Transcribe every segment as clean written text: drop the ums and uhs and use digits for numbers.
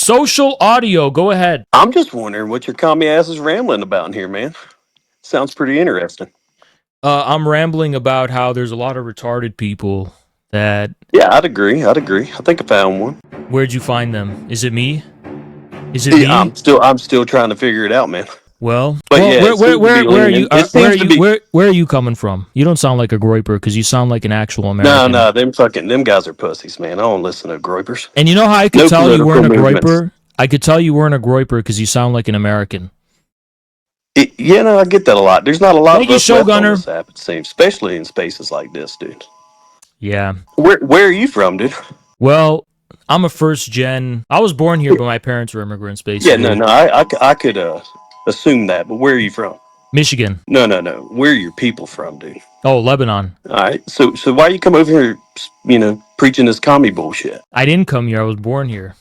Social audio, go ahead. I'm just wondering what your commie ass is rambling about in here, man. Sounds pretty interesting. I'm rambling about how there's a lot of retarded people that. Yeah, I'd agree. I think I found one. Where'd you find them? Is it me? Is it Yeah, me? I'm still trying to figure it out, man. Well, But well, yeah, it seems to be where are you? leaning. It seems to be. Where are you coming from? You don't sound like a groiper because you sound like an actual No, American. no, them guys are pussies, man. I don't listen to groypers. And you know how I could No tell you political weren't a movements. groiper? I could tell you weren't a groiper because you sound like an American. Yeah, no, I get that a lot. There's not a lot Thank of you, us left on Showgunner. this app, it seems, especially in spaces like this, dude. Yeah. Where are you from, dude? Well, I'm a first gen. I was born here, but my parents were immigrants, Yeah, no, basically. no, I could assume that, but where are you from? Michigan. No, no, no. Where are your people from, dude? Oh, Lebanon. All right. So why you come over here, preaching this commie bullshit? I didn't come here. I was born here.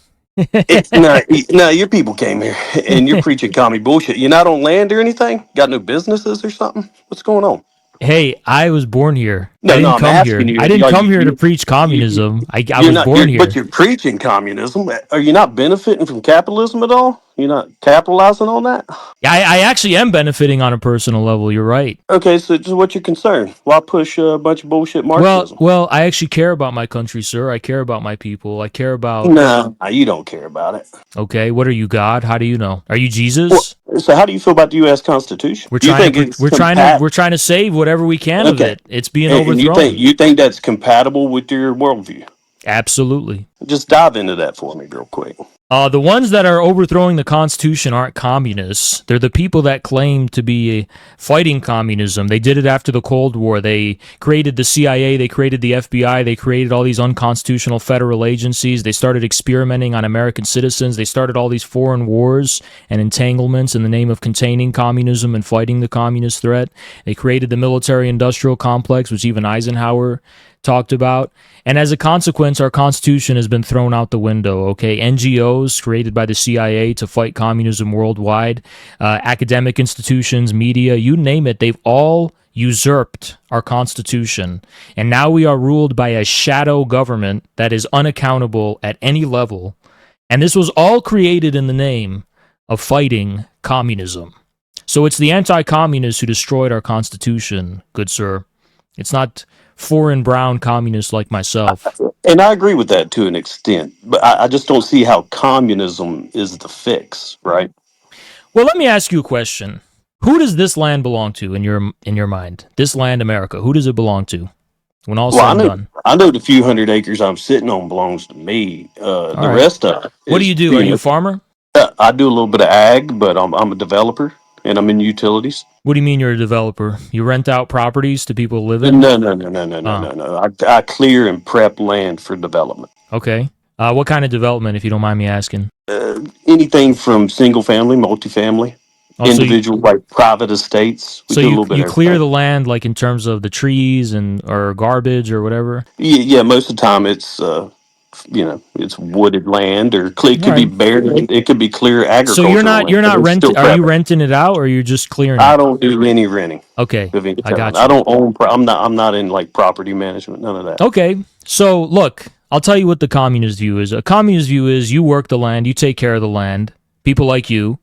No, your people came here, and you're preaching commie bullshit. You're not on land or anything. Got no businesses or something? What's going on? Hey, I was born here. I No, no, didn't I'm come asking here. you. I didn't Are come here to you, preach you communism. I you're was not. born But here. you're preaching communism. Are you not benefiting from capitalism at all? You're not capitalizing on that. I actually am benefiting on a personal level. You're right. Okay, so just what's your concern? Why push a bunch of bullshit Well, Marxism? well, I actually care about my country, sir. I care about my people. I care about. No, you don't care about it. Okay, what are you, God? How do you know? Are you Well, Jesus? so how do you feel about the U.S. Constitution? We're Do you trying to think it's we're trying to save whatever we can of Okay, it. It's being and overthrown. you think that's compatible with your worldview? Absolutely. Just dive into that for me real quick. The ones that are overthrowing the Constitution aren't communists. They're the people that claim to be fighting communism. They did it after the Cold War. They created the CIA, they created the FBI, they created all these unconstitutional federal agencies. They started experimenting on American citizens. They started all these foreign wars and entanglements in the name of containing communism and fighting the communist threat. They created the military-industrial complex, which even Eisenhower talked about. And as a consequence, our Constitution has been thrown out the window, okay? NGOs created by the CIA to fight communism worldwide, academic institutions, media, you name it, they've all usurped our Constitution. And now we are ruled by a shadow government that is unaccountable at any level. And this was all created in the name of fighting communism. So it's the anti-communists who destroyed our Constitution, good sir. It's not foreign brown communists like myself. And I agree with that to an extent, but I just don't see how communism is the fix, right? Well, let me ask you a question. Who does this land belong to in your mind? This land, America, who does it belong to when all's Well, said and done? I know the few hundred acres I'm sitting on belongs to me. All The right. rest of it What do is, you do? Are you a farmer? I do a little bit of ag, but I'm a developer and I'm in utilities. What do you mean you're a developer? You rent out properties to people to live in? No. I clear and prep land for development. Okay. What kind of development, if you don't mind me asking? Anything from single family, multifamily, individual, like private estates. We So do a little bit you of clear everything. the land, like in terms of the trees and or garbage or whatever? Yeah, most of the time it's wooded land, or it All could be right. bare. It could be clear So agricultural land, you're but not it's still renting? Are you private. renting it out, or you're just clearing I it? don't do any renting Okay, of any I kind. got I you. don't own. I'm not in like property management. None of that. Okay, so look, I'll tell you what the communist view is. A communist view is you work the land, you take care of the land, people like you.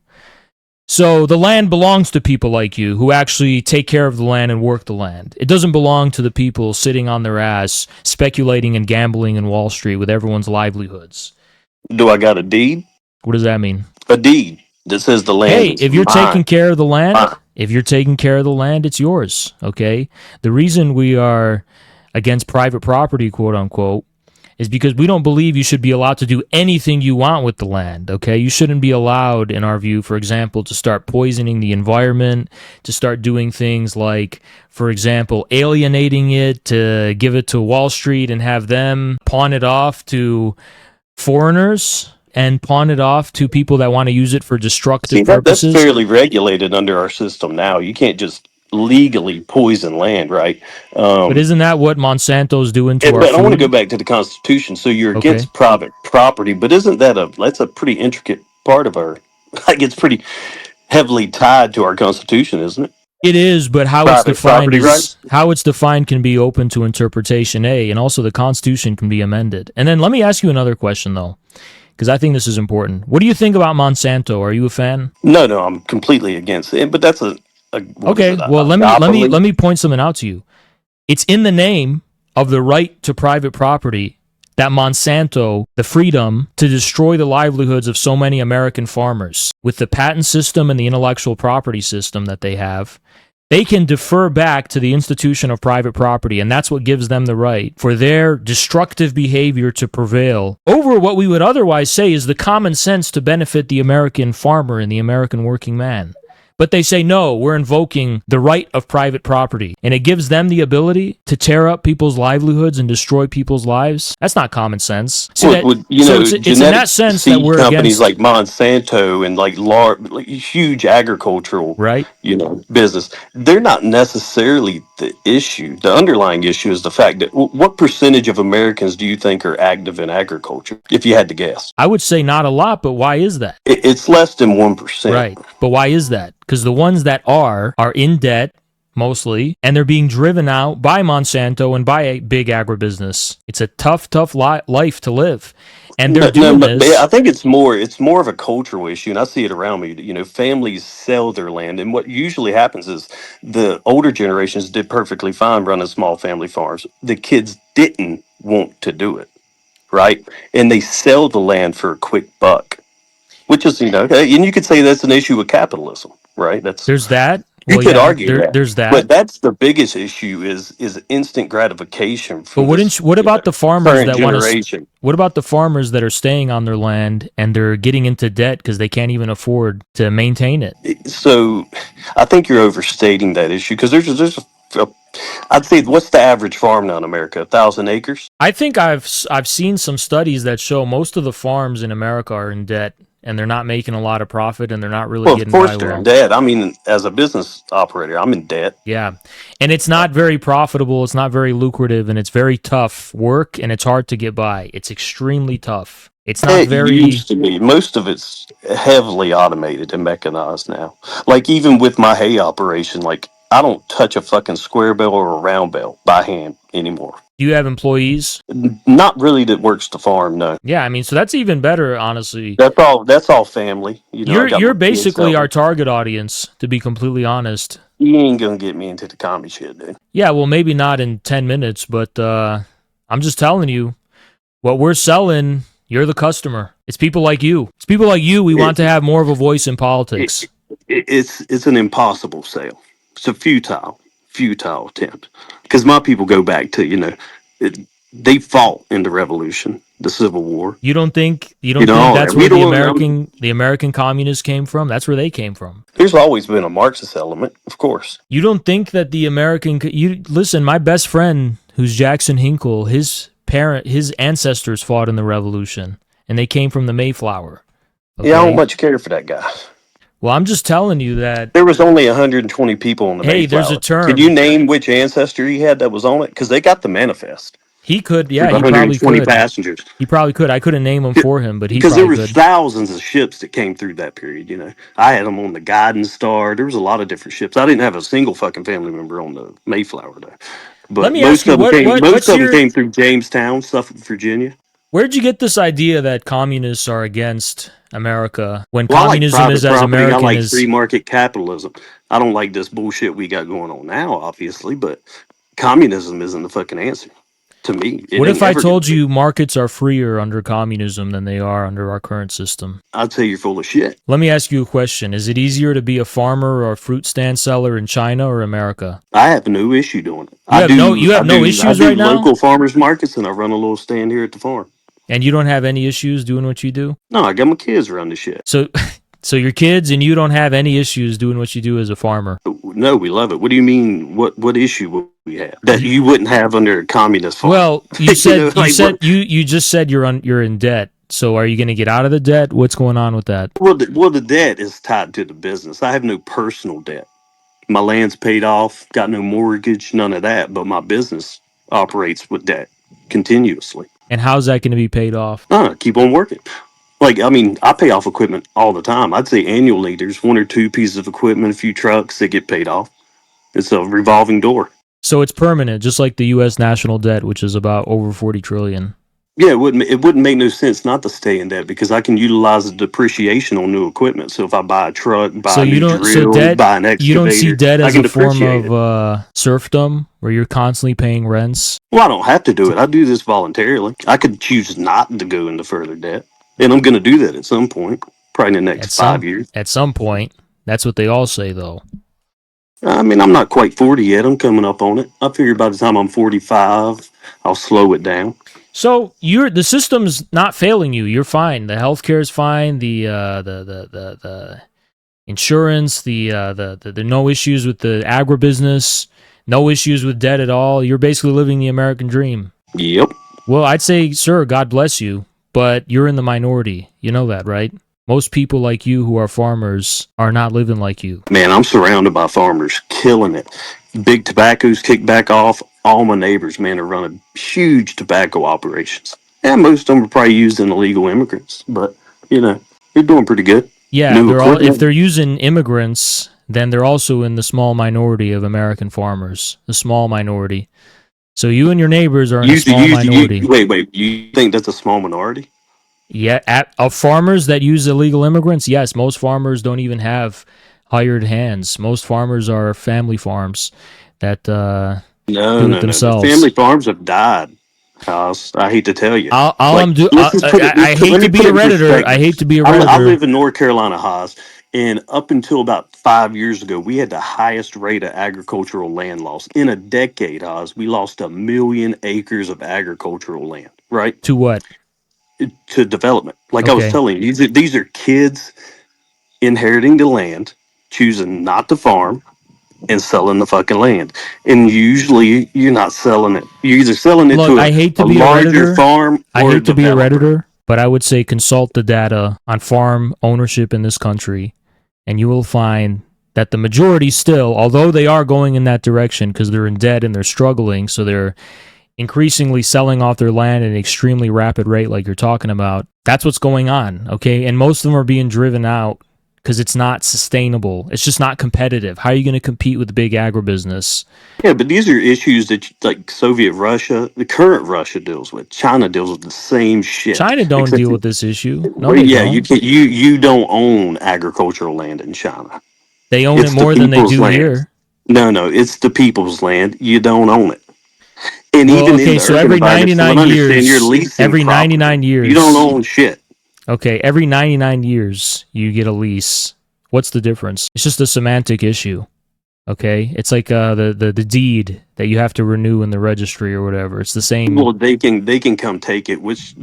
So the land belongs to people like you who actually take care of the land and work the land. It doesn't belong to the people sitting on their ass, speculating and gambling in Wall Street with everyone's livelihoods. Do I got a deed? What does that mean? A deed that says the land Hey, is if you're taking mine. care of the land, Mine. it's yours, okay? The reason we are against private property, quote unquote, is because we don't believe you should be allowed to do anything you want with the land, okay? You shouldn't be allowed, in our view, for example, to start poisoning the environment, to start doing things like, for example, alienating it, to give it to Wall Street and have them pawn it off to foreigners and pawn it off to people that want to use it for destructive See, that's purposes. fairly regulated under our system now. You can't just legally poison land, right? But isn't that what Monsanto's doing to our But I want to go food? back to the Constitution. So you're Okay. against private property, but isn't that's a pretty intricate part of our? Like it's pretty heavily tied to our Constitution, isn't it? It is, but Private property rights. how it's defined can be open to interpretation, A, and also the Constitution can be amended. And then let me ask you another question though. because I think this is important. What do you think about Monsanto? Are you a fan? No, I'm completely against it. But that's a what is Okay, it? A well let duopoly? me point something out to you. It's in the name of the right to private property that Monsanto, the freedom to destroy the livelihoods of so many American farmers, with the patent system and the intellectual property system that they have, they can defer back to the institution of private property, and that's what gives them the right for their destructive behavior to prevail over what we would otherwise say is the common sense to benefit the American farmer and the American working man. But they say, no, we're invoking the right of private property. And it gives them the ability to tear up people's livelihoods and destroy people's lives. That's not common sense. See that? So it's in Genetic that sense that seed we're companies against, like Monsanto and like large, like huge agricultural, right? business. They're not necessarily the issue. The underlying issue is the fact that what percentage of Americans do you think are active in agriculture? If you had to guess, I would say not a lot, but why is that? it's less than 1%. Right. But why is that? Because the ones that are in debt mostly, and they're being driven out by Monsanto and by a big agribusiness. It's a tough life to live. And they're doing But I this. think it's more of a cultural issue, and I see it around me. Families sell their land, and what usually happens is the older generations did perfectly fine running small family farms. The kids didn't want to do it, right? And they sell the land for a quick buck, which is and you could say that's an issue with capitalism, right? That's There's that. You Well, could yeah, argue that, there's but that. that's the biggest issue is instant gratification But from this what about the farmers current that want to? generation. What about the farmers that are staying on their land and they're getting into debt because they can't even afford to maintain it? So, I think you're overstating that issue because I'd say what's the average farm now in America? 1,000 acres. I think I've seen some studies that show most of the farms in America are in debt and they're not making a lot of profit and they're not really Well, of getting course by they're in well. debt. I mean, as a business operator, I'm in debt. Yeah. And it's not very profitable, it's not very lucrative, and it's very tough work and it's hard to get by. It's extremely tough. It's not It very. used to be. Most of it's heavily automated and mechanized now. Like even with my hay operation, like I don't touch a fucking square bale or a round bale by hand anymore. Do you have employees? Not really that works the farm, no. Yeah, I mean, so that's even better, honestly. That's all family. I got You're my kids basically our helping. target audience, to be completely honest. You ain't gonna get me into the comedy shit, dude. Yeah, well, maybe not in 10 minutes, but I'm just telling you, what we're selling, you're the customer. It's people like you. It's people like you we It, want to have more of a voice in it, politics. it's an impossible sale. It's a futile attempt. Because my people go back to it, they fought in the Revolution, the Civil War. You don't think All that's that. where We the don't. American communists came from? That's where they came from. There's always been a Marxist element, of course. You don't think that the American you listen, my best friend who's Jackson Hinkle, his ancestors fought in the Revolution and they came from the Mayflower. Yeah, I don't Okay? much care for that guy. Well, I'm just telling you that There was only 120 people on the hey, there's a Mayflower. Could you term. name which ancestor he had that was on it? Because they got the manifest. He could, There's yeah, he probably 120 could. passengers. He probably could. I couldn't name him for him, but he Because there probably was could. thousands of ships that came through that period. I had them on the Guiding Star. There was a lot of different ships. I didn't have a single fucking family member on the Mayflower though. Let But me ask most you, of them what came. what Most what's of them your came through Jamestown, Suffolk, Virginia. where'd you get this idea that communists are against America when Well, I like communism is private as property. I American like as free market capitalism. I don't like this bullshit we got going on now, obviously. But communism isn't the fucking answer to me. It what ain't if I ever going to told be. you markets are freer under communism than they are under our current system? I'd say you're full of shit. Let me ask you a question. Is it easier to be a farmer or a fruit stand seller in China or America? I have no issue doing it. You I have no do. you I have no do. I issues do right now? local farmers markets, and I run a little stand here at the farm. And you don't have any issues doing what you do? No, I got my kids around this shit. So so your kids and you don't have any issues doing what you do as a farmer. No, we love it. What do you mean? What issue would we have that you wouldn't have under a communist farm? Well, you said you Like said what? you just said you're in debt. So are you going to get out of the debt? What's going on with that? Well, the debt is tied to the business. I have no personal debt. My land's paid off. Got no mortgage. None of that. But my business operates with debt continuously. And how's that going to be paid off? Keep on working. Like, I mean, I pay off equipment all the time. I'd say annually there's one or two pieces of equipment, a few trucks that get paid off. It's a revolving door. So it's permanent, just like the U.S. national debt, which is about over 40 trillion. Yeah, it wouldn't make no sense not to stay in debt because I can utilize the depreciation on new equipment. So if I buy a truck, So buy a new drill, debt, buy an you don't see excavator, debt I as can a form depreciate it. of serfdom where you're constantly paying rents. Well, I don't have to do it. I do this voluntarily. I could choose not to go into further debt, and I'm going to do that at some point, probably in the next At 5 years. some point, that's what they all say though. I mean, I'm not quite 40 yet. I'm coming up on it. I figure by the time I'm 45, I'll slow it down. So the system's not failing you. You're fine. The healthcare is fine. The insurance, the no issues with the agribusiness, no issues with debt at all. You're basically living the American dream. Yep. Well, I'd say, sir, God bless you, but you're in the minority. You know that, right? Most people like you who are farmers are not living like you. Man, I'm surrounded by farmers killing it. Big tobaccos kick back off. All my neighbors, man, are running huge tobacco operations. And most of them are probably using illegal immigrants, but they're doing pretty good. Yeah, New if equipment. they're using immigrants, then they're also in the small minority of American farmers, the small minority. So you and your neighbors are in a small minority. Wait. You think that's a small minority? Yeah, of farmers that use illegal immigrants, yes, most farmers don't even have hired hands. Most farmers are family farms that No, do it no, no. The family themselves. farms have died. House. I hate to tell you. All Like, I'm do let's just put it. I hate Let to me be put a it in redditor. I perspective. hate to be a I redditor. live in North Carolina, Haas, and up until about 5 years ago, we had the highest rate of agricultural land loss in a decade. Haas, we lost 1 million acres of agricultural land, right, To what? to development. Like I was Okay. telling you, these are kids inheriting the land, choosing not to farm, and selling the fucking land. And usually you're not selling it. You're either selling it Look, to I hate a to be a larger redditor. farm I or a hate to be a developer. redditor, but I would say consult the data on farm ownership in this country, and you will find that the majority still, although they are going in that direction because they're in debt and they're struggling, so they're increasingly selling off their land at an extremely rapid rate, like you're talking about. That's what's going on, okay? And most of them are being driven out because it's not sustainable. It's just not competitive. How are you going to compete with big agribusiness? Yeah, but these are issues that like Soviet Russia, the current Russia deals with. China deals with the same shit. China don't Except, deal with this issue. No, well, they yeah, you don't. can you don't own agricultural land in China. They own it It's the more than they people's do land. here. No, it's the people's land. You don't own it. And Well, even in okay, the so urban environment, someone understand you're leasing every property. 99 You don't years, own shit. okay, every 99 years you get a lease. What's the difference? It's just a semantic issue. Okay, it's like the deed that you have to renew in the registry or whatever. It's the same. Well, they can come take it, which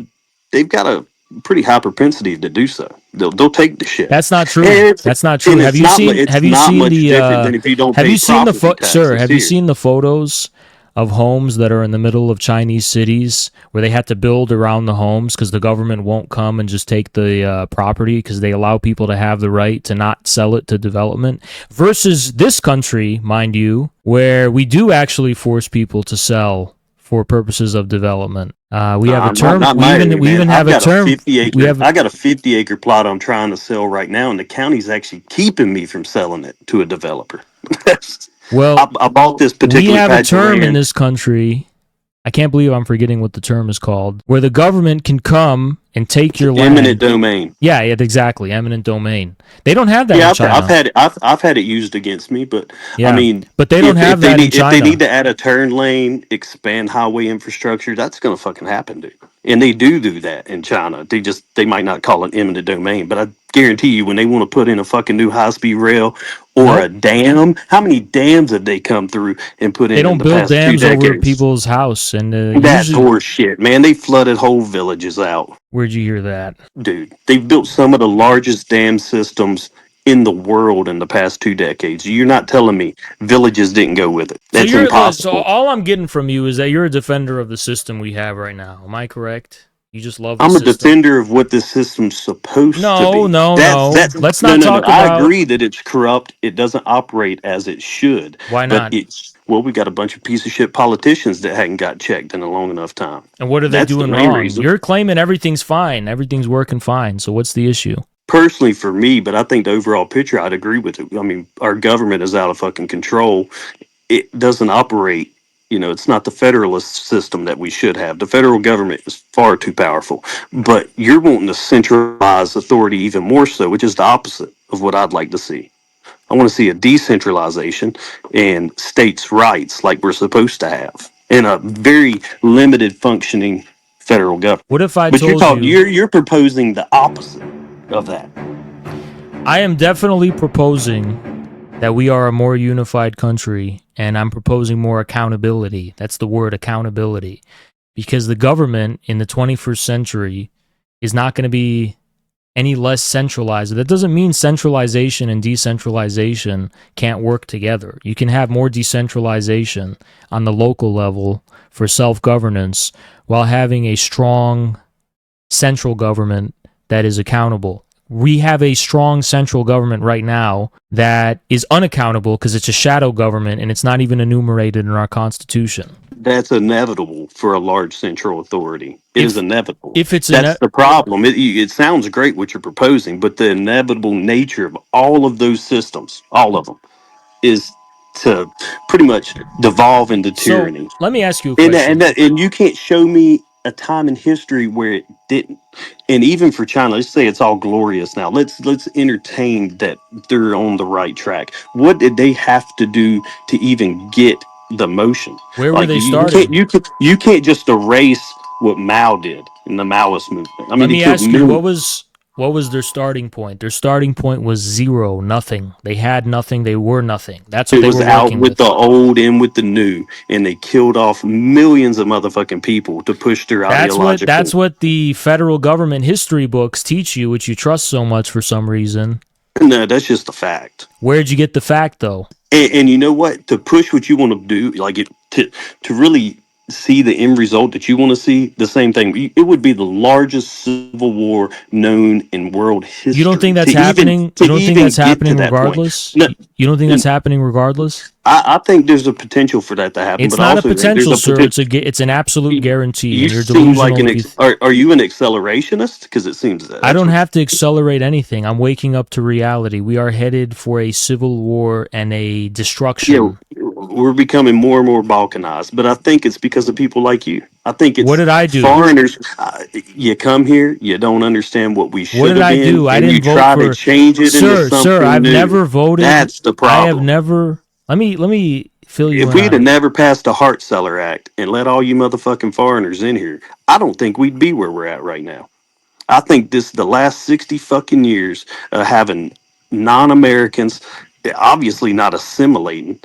they've got a pretty high propensity to do so. They'll take the shit, That's not and true. That's not true. it's not it's Have you not seen much the different than if you don't have pay you seen the property sir, taxes have you here. seen the photos of homes that are in the middle of Chinese cities where they have to build around the homes because the government won't come and just take the property because they allow people to have the right to not sell it to development versus this country, mind you, where we do actually force people to sell for purposes of development. We have a term. Not my area, We man. even have I've a got a term. 50 We acre. have I got a 50-acre plot I'm trying to sell right now, and the county's actually keeping me from selling it to a developer. well, I bought this we particular have a patch of term in land. this country. I can't believe I'm forgetting what the term is called, where the government can come and take your Eminent land. domain. Yeah, exactly. Eminent domain. They don't have that Yeah, in I've China. had it. I've had it used against me, but I Yeah, mean, but they don't if have they that in need China. to add a turn lane, expand highway infrastructure, that's going to fucking happen, dude. And they do that in China. They might not call it eminent domain, but I guarantee you, when they want to put in a fucking new high speed rail or a Nope. dam, how many dams have they come through and put They in don't the build past two dams over decades? people's house, and That's usually, horse shit, man. They flooded whole villages out. where'd you hear that? Dude, they've built some of the largest dam systems in the world in the past 2 decades. You're not telling me villages didn't go with it. That's So impossible. all I'm getting from you is that you're a defender of the system we have right now. Am I correct? You just love the I'm a system. defender of what this system's supposed to No, be. no, no. That's Let's no, not no, no. talk I about agree that it's corrupt. It doesn't operate as it should. why But not. it's well, we got a bunch of piece of shit politicians that hadn't got checked in a long enough time. And what are they That's the doing main wrong? reason. You're claiming everything's fine, everything's working fine. So what's the issue? Personally, for me, but I think the overall picture, I'd agree with it. I mean, our government is out of fucking control. It doesn't operate It's not the federalist system that we should have. The federal government is far too powerful. But you're wanting to centralize authority even more so, which is the opposite of what I'd like to see. I want to see a decentralization and states' rights like we're supposed to have, and a very limited functioning federal government. What if I But told you? you're proposing the opposite of that. I am definitely proposing that we are a more unified country, and I'm proposing more accountability. That's the word, accountability. Because the government in the 21st century is not going to be any less centralized. That doesn't mean centralization and decentralization can't work together. You can have more decentralization on the local level for self-governance while having a strong central government that is accountable. We have a strong central government right now that is unaccountable because it's a shadow government and it's not even enumerated in our Constitution. That's inevitable for a large central authority. It is inevitable. If it's That's the problem. It sounds great what you're proposing, but the inevitable nature of all of those systems, all of them, is to pretty much devolve into tyranny. Let me ask you a And question. and you can't show me a time in history where it didn't. And even for China, let's say it's all glorious now. Let's entertain that they're on the right track. What did they have to do to even get the motion? Where were Like they you starting? you can't just erase what Mao did in the Maoist movement. I mean, Let they me killed ask you, millions. what was their starting point? Their starting point was zero, nothing. They had nothing, they were nothing. That's what It they was were out working with with. the old and with the new, and they killed off millions of motherfucking people to push their That's ideological. what the federal government history books teach you, which you trust so much for some reason. No, that's just a fact. Where'd you get the fact though? And you know what? To push what you want to do, like it to really see the end result that you want to see, the same thing. It would be the largest civil war known in world You don't history think that's happening? to You don't think even that's get to happening that point. regardless? No, You don't think that's happening regardless? I think there's a potential for that to happen, It's but I not a also think there's potential, a sir. potential. It's an absolute guarantee, You and you're seem like delusional if you. are you an accelerationist? Because it seems that I that's don't what. have to accelerate anything. I'm waking up to reality. We are headed for a civil war and a Yeah, destruction. we're becoming more and more balkanized, but I think it's because of people like you. I think What it's did I do? foreigners. You come here, you don't understand what we What should did have I been, do? I and you didn't vote try to for change it into Sir, something I've new. never voted. That's the I have problem. never let me fill you If in we'd on have it. never passed the Hart Cellar Act and let all you motherfucking foreigners in here, I don't think we'd be where we're at right now. I think this the last 60 fucking years of having non-Americans, obviously not assimilating.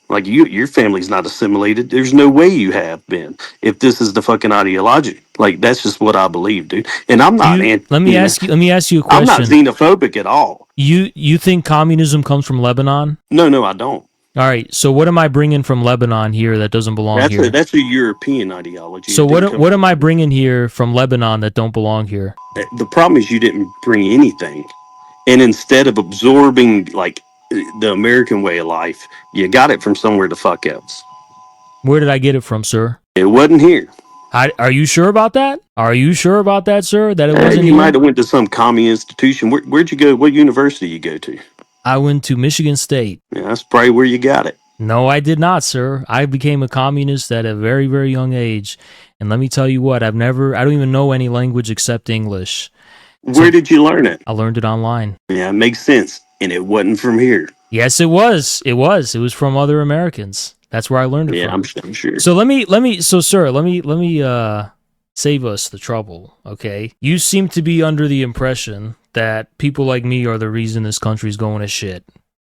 Like your family's not assimilated. There's no way you have been. If this is the fucking ideology, like that's just what I believe, dude. And I'm Do not, you and let me ask you a I'm not question. xenophobic at all. You think communism comes from Lebanon? No, I don't. All right. So what am I bringing from Lebanon here that doesn't belong here? That's a European ideology. So It didn't come. what am I bringing here from Lebanon that don't belong here? The problem is you didn't bring anything, and instead of absorbing like the American way of life, you got it from somewhere the fuck else. Where did I get it from, sir? It wasn't here. Are you sure about that? Are you sure about that, sir? That it wasn't You might here? have went to some commie institution. Where'd you go? What university you go to? I went to Michigan State. Yeah, that's probably where you got it. No, I did not, sir. I became a communist at a very, very young age. And let me tell you what, I don't even know any language except English. Where did you learn it? I learned it online. Yeah, it makes sense. And it wasn't from here. Yes, it was. It was from other Americans. That's where I learned it from. I'm sure. So sir, let me save us the trouble, okay? You seem to be under the impression that people like me are the reason this country's going to shit.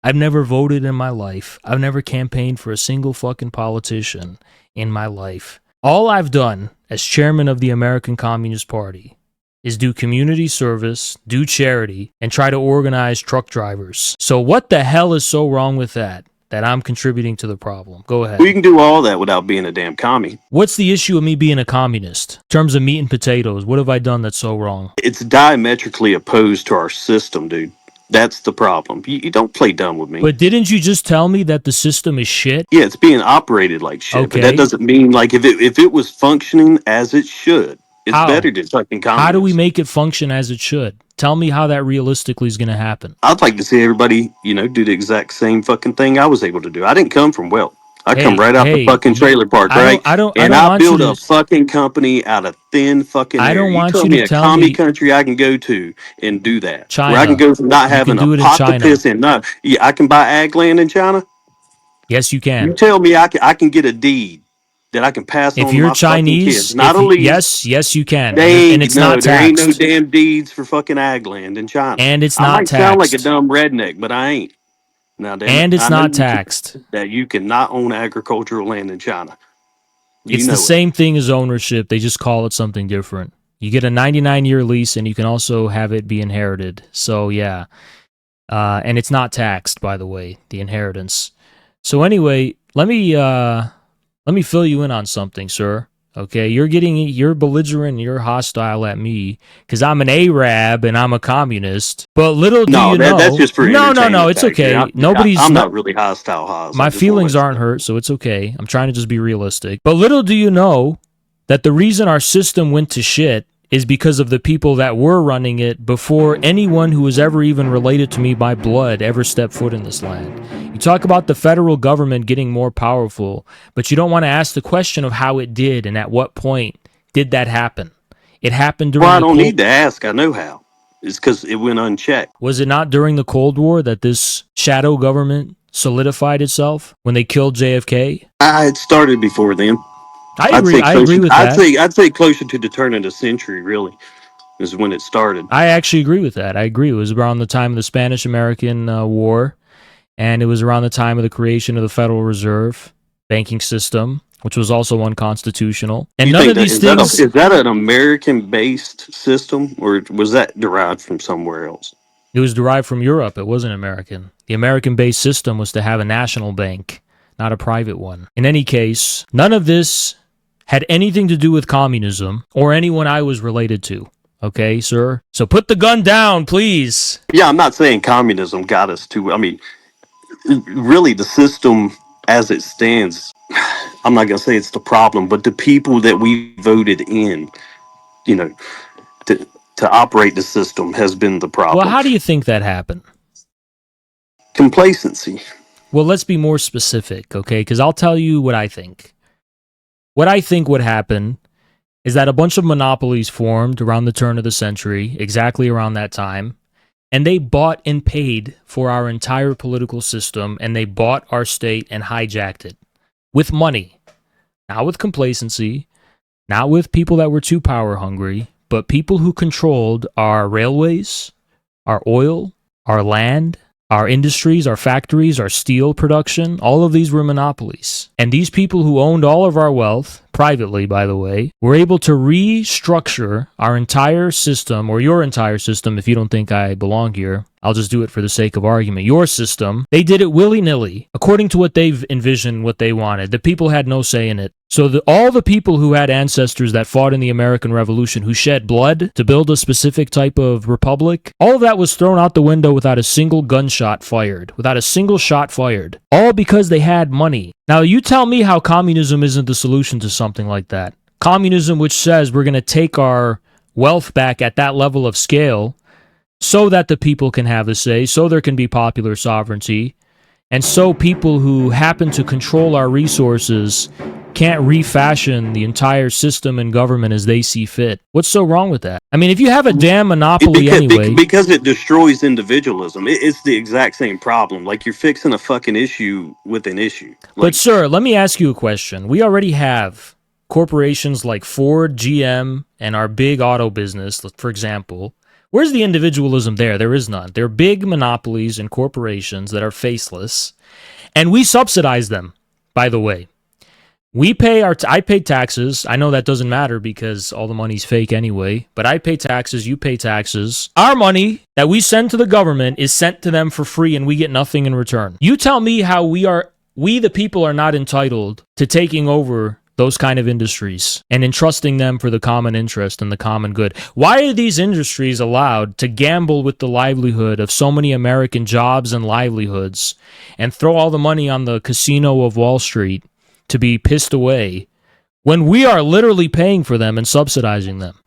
I've never voted in my life. I've never campaigned for a single fucking politician in my life. All I've done as chairman of the American Communist Party is do community service, do charity, and try to organize truck drivers. So what the hell is so wrong with that I'm contributing to the problem? Go ahead. We can do all that without being a damn commie. What's the issue of me being a communist? In terms of meat and potatoes, what have I done that's so wrong? It's diametrically opposed to our system, dude. That's the problem. You don't play dumb with me. But didn't you just tell me that the system is shit? Yeah, it's being operated like shit. Okay. But that doesn't mean like if it was functioning as it should, it's better than fucking communism. How do we make it function as it should? Tell me how that realistically is going to happen. I'd like to see everybody, do the exact same fucking thing I was able to do. I didn't come from wealth. I come Hey, right out the hey, fucking trailer park, I don't, right? I don't, I And don't I want you build a to. fucking company out of thin fucking I air. don't You want tell you me to a tell commie me country I can go to and do that, where I can China. go from not You can having a do it in pot to China. piss in. No, yeah, I can buy ag land in China. Yes, you You can. tell me I can get a deed that I can pass If on to you're my fucking kids, Chinese, not a lease. yes, you can, and They and ain't it's not no, there ain't no taxed, damn deeds for fucking ag land in China. and it's I not might sound like a taxed, dumb redneck, but I ain't. Now, damn it, and it's I know not you can, taxed. that you cannot own agricultural land in China. You It's the know it. same thing as ownership. They just call it something different. You get a 99-year lease, and you can also have it be inherited. So yeah, and it's not taxed, by the way, the inheritance. So anyway, let me fill you in on something, sir. Okay, you're belligerent, you're hostile at me because I'm an Arab and I'm a communist. But little do No, you that's know, just for no, entertainment it's factor. okay. Nobody's I'm not. not really hostile, Haas. I My just want to feelings let you aren't know. hurt, so it's okay. I'm trying to just be realistic. But little do you know that the reason our system went to shit is because of the people that were running it before anyone who was ever even related to me by blood ever stepped foot in this land. You talk about the federal government getting more powerful, but you don't want to ask the question of how it did and at what point did that happen. It happened Well, during I the don't Cold. need to ask. I know how. It's because it went unchecked. Was it not during the Cold War that this shadow government solidified itself when they killed JFK? I had started before then. I I'd agree. say I agree closer. with that. I'd say closer to the turn of the century. Really, is when it started. I actually agree with that. I agree. It was around the time of the Spanish American War, and it was around the time of the creation of the Federal Reserve banking system, which was also unconstitutional. And You none think of that these things, is that an American based system, or was that derived from somewhere else? it was derived from Europe. It wasn't American. The American based system was to have a national bank, not a private one. In any case, none of this had anything to do with communism or anyone I was related to. Okay, sir? So put the gun down, please. Yeah, I'm not saying communism got us to. I mean, really, the system as it stands. I'm not gonna say it's the problem, but the people that we voted in, you know, to to operate the system has been the Well, problem. how do you think that happened? Complacency. Well, let's be more specific, okay? Because I'll tell you what I think. What I think would happen is that a bunch of monopolies formed around the turn of the century, exactly around that time, and they bought and paid for our entire political system, and they bought our state and hijacked it with money, not with complacency, not with people that were too power hungry, but people who controlled our railways, our oil, our land, our industries, our factories, our steel production, all of these were monopolies. And these people who owned all of our wealth, privately, by the way, were able to restructure our entire system, or your entire system, if you don't think I belong here. I'll just do it for the sake of argument. Your system, they did it willy-nilly, according to what they've envisioned, what they wanted. The people had no say in it. So all the people who had ancestors that fought in the American Revolution, who shed blood to build a specific type of republic, all of that was thrown out the window without a single gunshot fired, without a single shot fired, all because they had money. Now, you tell me how communism isn't the solution to something like that. Communism, which says we're going to take our wealth back at that level of scale so that the people can have a say, so there can be popular sovereignty, and so people who happen to control our resources can't refashion the entire system and government as they see fit. What's so wrong with that? I mean, if you have a damn monopoly anyway. Because it destroys individualism. It's the exact same problem. Like you're fixing a fucking issue with an issue. But, Like, sir, let me ask you a question. We already have corporations like Ford, GM, and our big auto business, for example. Where's the individualism there? There is none. They're big monopolies and corporations that are faceless, and we subsidize them, by the way. I pay taxes. I know that doesn't matter because all the money's fake anyway, but I pay taxes, you pay taxes. Our money that we send to the government is sent to them for free and we get nothing in return. You tell me how we the people are not entitled to taking over those kind of industries and entrusting them for the common interest and the common good. Why are these industries allowed to gamble with the livelihood of so many American jobs and livelihoods and throw all the money on the casino of Wall Street to be pissed away when we are literally paying for them and subsidizing them?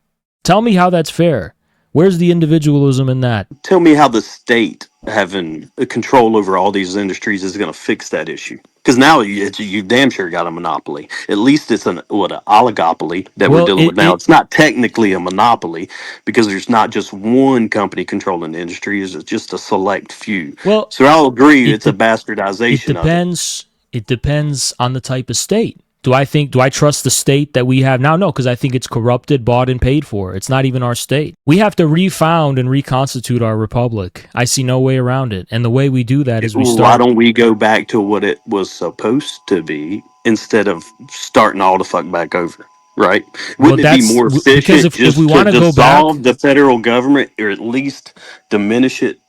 Tell me how that's fair. Where's the individualism in that? tell me how the state having a control over all these industries is going to fix that issue. Because now you damn sure got a monopoly. At least it's an oligopoly that we're Well, dealing with now. It's not technically a monopoly because there's not just one company controlling the industry. It's just a select few. well, So I'll agree it it's a de- it bastardization of it. depends. It depends on the type of state. Do I trust the state that we have now? No, because I think it's corrupted, bought, and paid for. It's not even our state. We have to refound and reconstitute our republic. I see no way around it. And the way we do that is we Why start. don't we go back to what it was supposed to be instead of starting all the fuck back over? Right? Well, Wouldn't it be that's more because efficient if we just to want to go back, dissolve the federal government or at least diminish its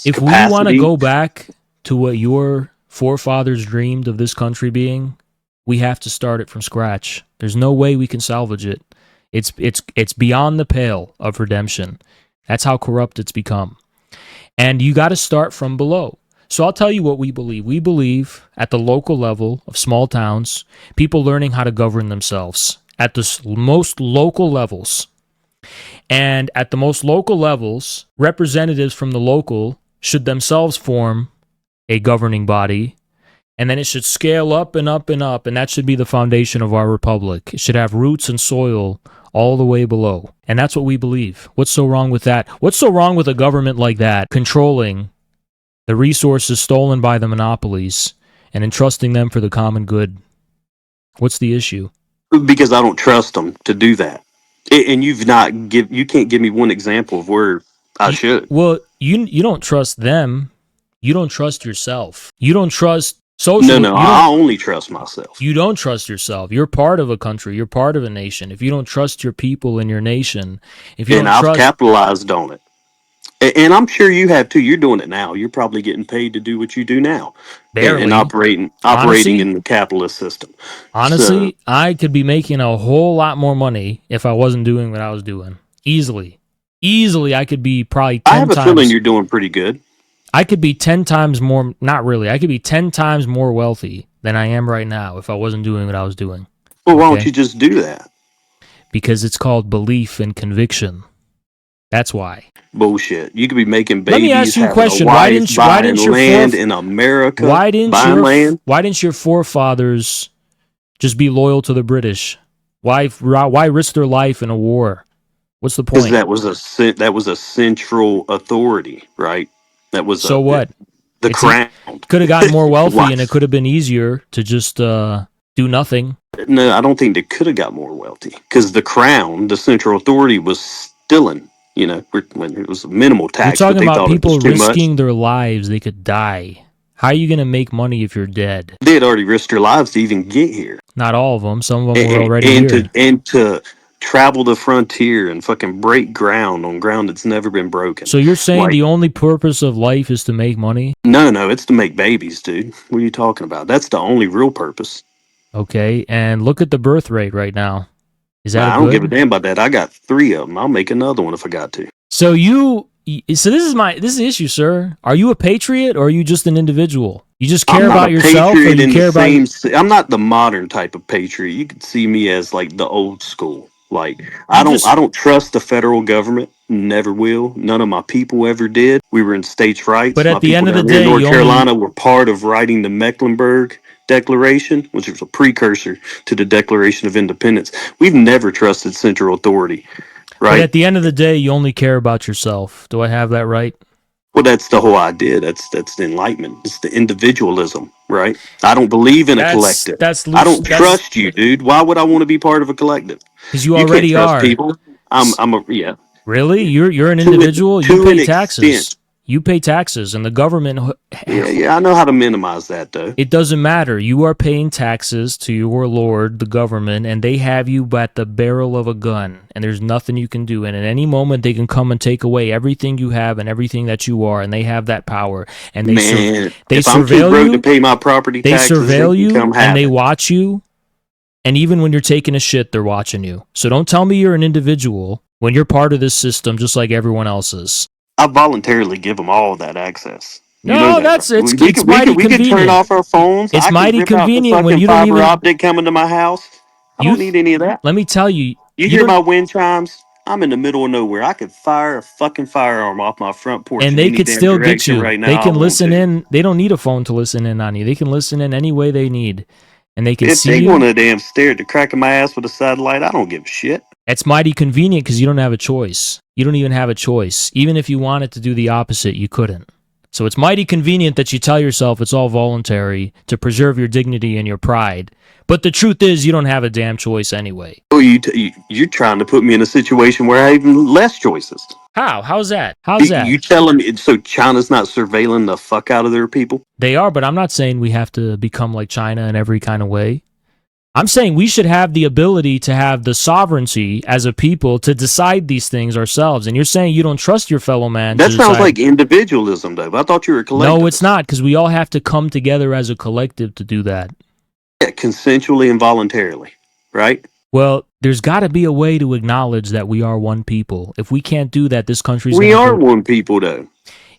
if we want to capacity? go back to what your forefathers dreamed of this country being, we have to start it from scratch. There's no way we can salvage it. It's beyond the pale of redemption. That's how corrupt it's become. And you got to start from below. So I'll tell you what we believe. We believe at the local level of small towns, people learning how to govern themselves at the most local levels. And at the most local levels, representatives from the local should themselves form a governing body. And then it should scale up and up and up. And that should be the foundation of our republic. It should have roots and soil all the way below. And that's what we believe. What's so wrong with that? What's so wrong with a government like that controlling the resources stolen by the monopolies and entrusting them for the common good? What's the issue? Because I don't trust them to do that. And you can't give me one example of where I should. Well, you don't trust them. You don't trust yourself. You don't trust No, social. no, I only trust myself. You don't trust yourself. You're part of a country. You're part of a nation. If you don't trust your people in your nation, if you And don't I've trust, capitalized on it. And I'm sure you have too. You're doing it now. You're probably getting paid to do what you do now, and barely, operating honestly, in the capitalist system. So honestly, I could be making a whole lot more money if I wasn't doing what I was doing. Easily, I could be probably I 10 have a feeling times. you're doing pretty good. I could be 10 times more. Not really. I could be 10 times more wealthy than I am right now if I wasn't doing what I was doing. Well, why don't Okay, you just do that? because it's called belief and conviction. That's why. Bullshit. You could be making Let me babies, ask you a having a question. wife, buying land in America, buying land. Why didn't your forefathers just be loyal to the British? Why risk their life in a war? What's the Because point? that was a central authority, right? That was So what? the crown. Could have gotten more wealthy, Why? and it could have been easier to just do nothing. No, I don't think they could have got more wealthy because the crown, the central authority, was stealing. When it was a minimal You're tax, but talking they about thought it was people too much. risking their lives; they could die. How are you going to make money if you're dead? They had already risked their lives to even get here, Not all of them. Some of them were and, already and here. to travel the frontier and fucking break ground on ground that's never been broken. So you're saying Like, the only purpose of life is to make money? no, it's to make babies, dude. What are you talking about? That's the only real purpose. Okay, and look at the birth rate right now. Is that a I don't give a good? damn about that. I got 3 of them. I'll make another one if I got to. So this is the issue, sir. Are you a patriot or are you just an individual? You just I'm care not about a yourself, or patriot you in the care about? I'm not the modern type of patriot. You could see me as like the old school. Like You just. I don't trust the federal government. Never will. None of my people ever did. We were in states' rights. But My at the people end of the down here in day, North you only. Carolina were part of writing the Mecklenburg Declaration, which was a precursor to the Declaration of Independence. We've never trusted central authority, But right? at the end of the day, you only care about yourself. Do I have that right? Well, that's the whole idea. That's the enlightenment. It's the individualism, right? I don't believe in a collective. That's I loose. don't That's trust you, dude. Why would I want to be part of a collective? because you You can't already trust are. people. S- I'm a yeah. Really? You're an To individual. You to pay an taxes. extent. You pay taxes, and the government. Yeah. I know how to minimize that though. It doesn't matter. You are paying taxes to your lord, the government, and they have you at the barrel of a gun, and there's nothing you can do. And at any moment, they can come and take away everything you have and everything that you are, and they have that power. And Man, they if I'm too surveil broke to you. pay my property They taxes, they surveil can you, come and have they it. watch you. And even when you're taking a shit, they're watching you. So don't tell me you're an individual when you're part of this system, just like everyone else is. I voluntarily give them all that access. You know No, that, right? it's mighty We could turn convenient. off our phones. It's I could mighty rip out the convenient when fucking you don't fiber even. optic coming to my house. I You don't need any of that. Let me tell you, You you hear don't. my wind chimes? I'm in the middle of nowhere. I could fire a fucking firearm off my front porch And in they any could damn still get direction you. right They now I can want listen to. in. They don't need a phone to listen in on you. They can listen in any way they need. And they can If see they you. want to damn stare at the crack of my ass with a satellite, I don't give a shit. It's mighty convenient because you don't have a choice. You don't even have a choice. Even if you wanted to do the opposite, you couldn't. So it's mighty convenient that you tell yourself it's all voluntary to preserve your dignity and your pride. But the truth is, you don't have a damn choice anyway. Oh, you're trying to put me in a situation where I have even less choices. How? How's that? How's that? You telling me so China's not surveilling the fuck out of their people? They are, but I'm not saying we have to become like China in every kind of way. I'm saying we should have the ability to have the sovereignty as a people to decide these things ourselves. And you're saying you don't trust your fellow man That to sounds decide. like individualism, though. I thought you were a collectivist. No, it's not, because we all have to come together as a collective to do that. Yeah, consensually and voluntarily, right? Well, there's got to be a way to acknowledge that we are one people. If we can't do that, this country's We going to are go. one people, though.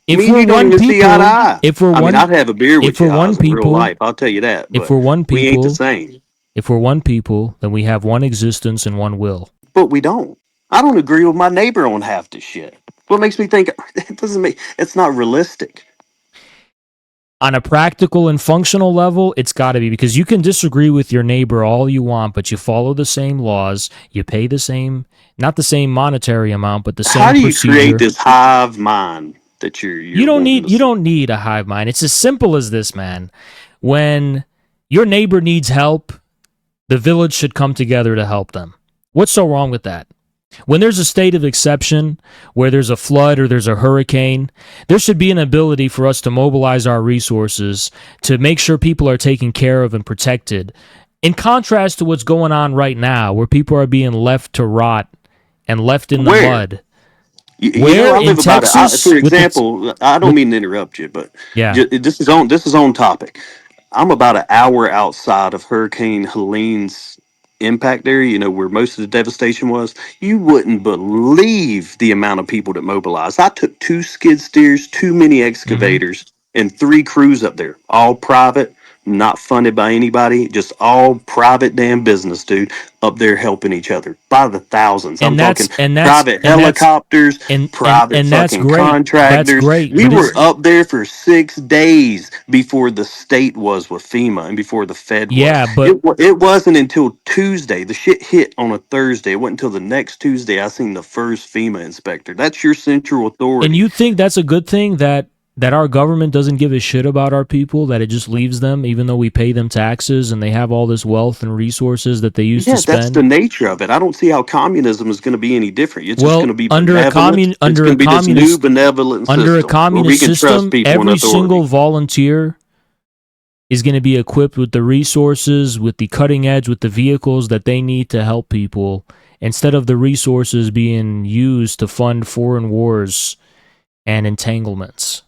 If Me and we're you don't one even see eye to people, eye. if we're I mean, one, I'd have a beer with if we're you one in real people, life. I'll tell you that. if But we're one we ain't the people, same. if we're one people, then we have one existence and one will. But we don't. I don't agree with my neighbor on half the shit. What makes me think it doesn't make it's not realistic? On a practical and functional level, it's got to be, because you can disagree with your neighbor all you want, but you follow the same laws, you pay the same, not the same monetary amount, but the same How do you procedure. create this hive mind that you're You don't wanting to you see? don't need a hive mind. It's as simple as this, man. When your neighbor needs help, the village should come together to help them. What's so wrong with that? When there's a state of exception, where there's a flood or there's a hurricane, there should be an ability for us to mobilize our resources to make sure people are taken care of and protected. In contrast to what's going on right now, where people are being left to rot and left in the Where? mud. You Where? know, I In live about it. Texas? For With the example, I don't with mean to interrupt you, but yeah. this is on topic. I'm about an hour outside of Hurricane Helene's impact area, you know, where most of the devastation was. You wouldn't believe the amount of people that mobilized. I took 2 skid steers, 2 mini Mhm. excavators, and 3 crews up there, all private, not funded by anybody, just all private damn business, dude, up there helping each other by the thousands. I'm And talking that's and that's private and that's helicopters, private and that's fucking great. That's contractors. great. We But were is up there for 6 days before the state was with FEMA and before the Fed was. yeah, but It wasn't until Tuesday. The shit hit on a Thursday. It wasn't until the next Tuesday I seen the first FEMA inspector. That's your central and authority. you think that's a good thing that our government doesn't give a shit about our people, that it just leaves them even though we pay them taxes and they have all this wealth and resources that they use to Yeah, that's the spend? nature of it. I don't see how communism is going to be any different. It's just going Well, to be benevolent. It's under going a to be this new communist benevolent under a system where we communist can trust system, people in every single authority. volunteer is going to be equipped with the resources, with the cutting edge, with the vehicles that they need to help people, instead of the resources being used to fund foreign wars and entanglements.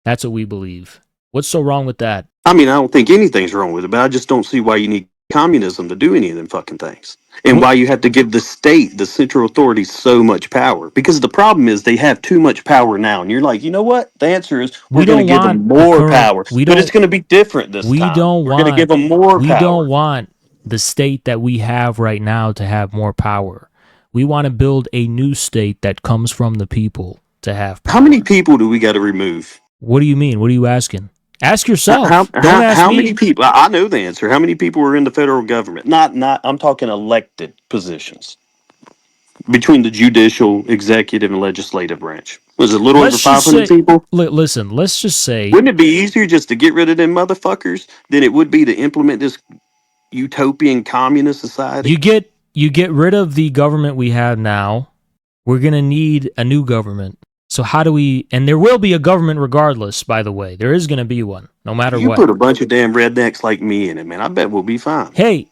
That's what we believe. What's so wrong with that? I mean, I don't think anything's wrong with it, but I just don't see why you need communism to do any of them fucking things. And What why you have to give the state, the central authority, so much power. Because the problem is they have too much power now. And you're like, you know what? The answer is we we're going to don't give them want the more current power. But it's going to be different this we time. don't We're going to give want them more we don't power. want the state that we have right now to have more power. We want to build a new state that comes from the people to have How power. many people do we got to remove? What do you mean? What are you asking? Ask yourself. Don't ask How many me. people? I know the answer. How many people are in the federal government? Not. I'm talking elected positions between the judicial, executive, and legislative branch. Was it a little over Let's just 500 say people? listen, let's just say Wouldn't it be easier just to get rid of them motherfuckers than it would be to implement this utopian communist society? you get rid of the government we have now. We're going to need a new government. So how do we, and there will be a government regardless, by the way. There is going to be one, no matter You what. put a bunch of damn rednecks like me in it, man. I bet we'll be fine. Hey,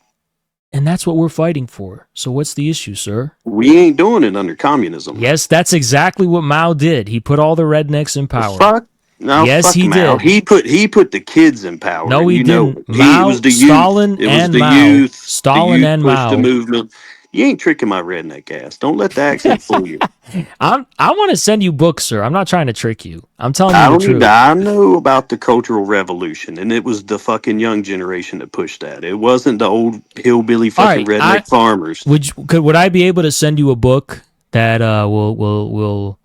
and that's what we're fighting for. So what's the issue, sir? We ain't doing it under communism. Yes, that's exactly what Mao did. He put all the rednecks in The power. fuck? No, Yes, fuck he Mao. did. He put the kids in power, No, and he you know didn't. it was Mao, the youth. Stalin, It was and the Mao. youth. The Stalin youth and pushed the Mao. movement. You ain't tricking my redneck ass. Don't let the accent fool you. I want to send you books, sir. I'm not trying to trick you. I'm telling I you the don't need truth. to. I know about the Cultural Revolution, and it was the fucking young generation that pushed that. It wasn't the old hillbilly All fucking right, redneck farmers. would I be able to send you a book that will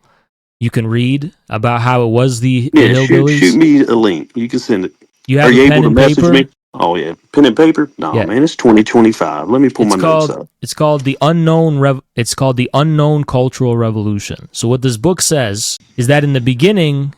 you can read about how it was the Yeah, shoot hillbillies? me a link. You can send it. You Are have a you pen able to and message paper? me? Oh yeah, pen and paper. No Yeah. man, it's 2025. Let me pull my notes up. It's called it's called the unknown cultural revolution. So what this book says is that in the beginning,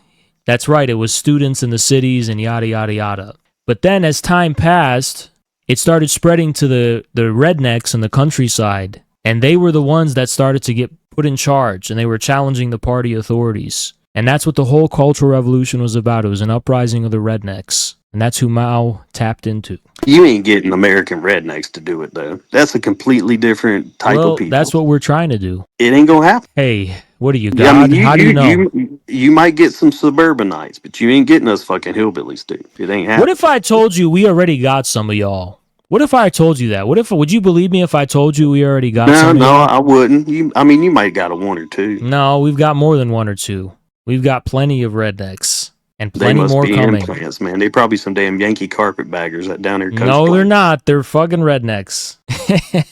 that's right, it was students in the cities and yada yada yada. But then as time passed, it started spreading to the rednecks in the countryside, and they were the ones that started to get put in charge, and they were challenging the party authorities. And that's what the whole cultural revolution was about. It was an uprising of the rednecks. And that's who Mao tapped into. You ain't getting American rednecks to do it though. That's a completely different type of Well, people. that's what we're trying to do. It ain't gonna happen. Hey, what are you, Yeah, I mean, God? How do you know? you might get some suburbanites, but you ain't getting us fucking hillbillies, dude. It ain't What happening. if I told you we already got some of y'all? What if I told you that? Would you believe me if I told you we already got No, some of no, y'all? I wouldn't. I mean, you might got a one or two. No, we've got more than one or two. We've got plenty of rednecks and They plenty must more be coming. implants, man. They probably some damn Yankee carpetbaggers that down there coach No, they're playing. not. They're fucking rednecks.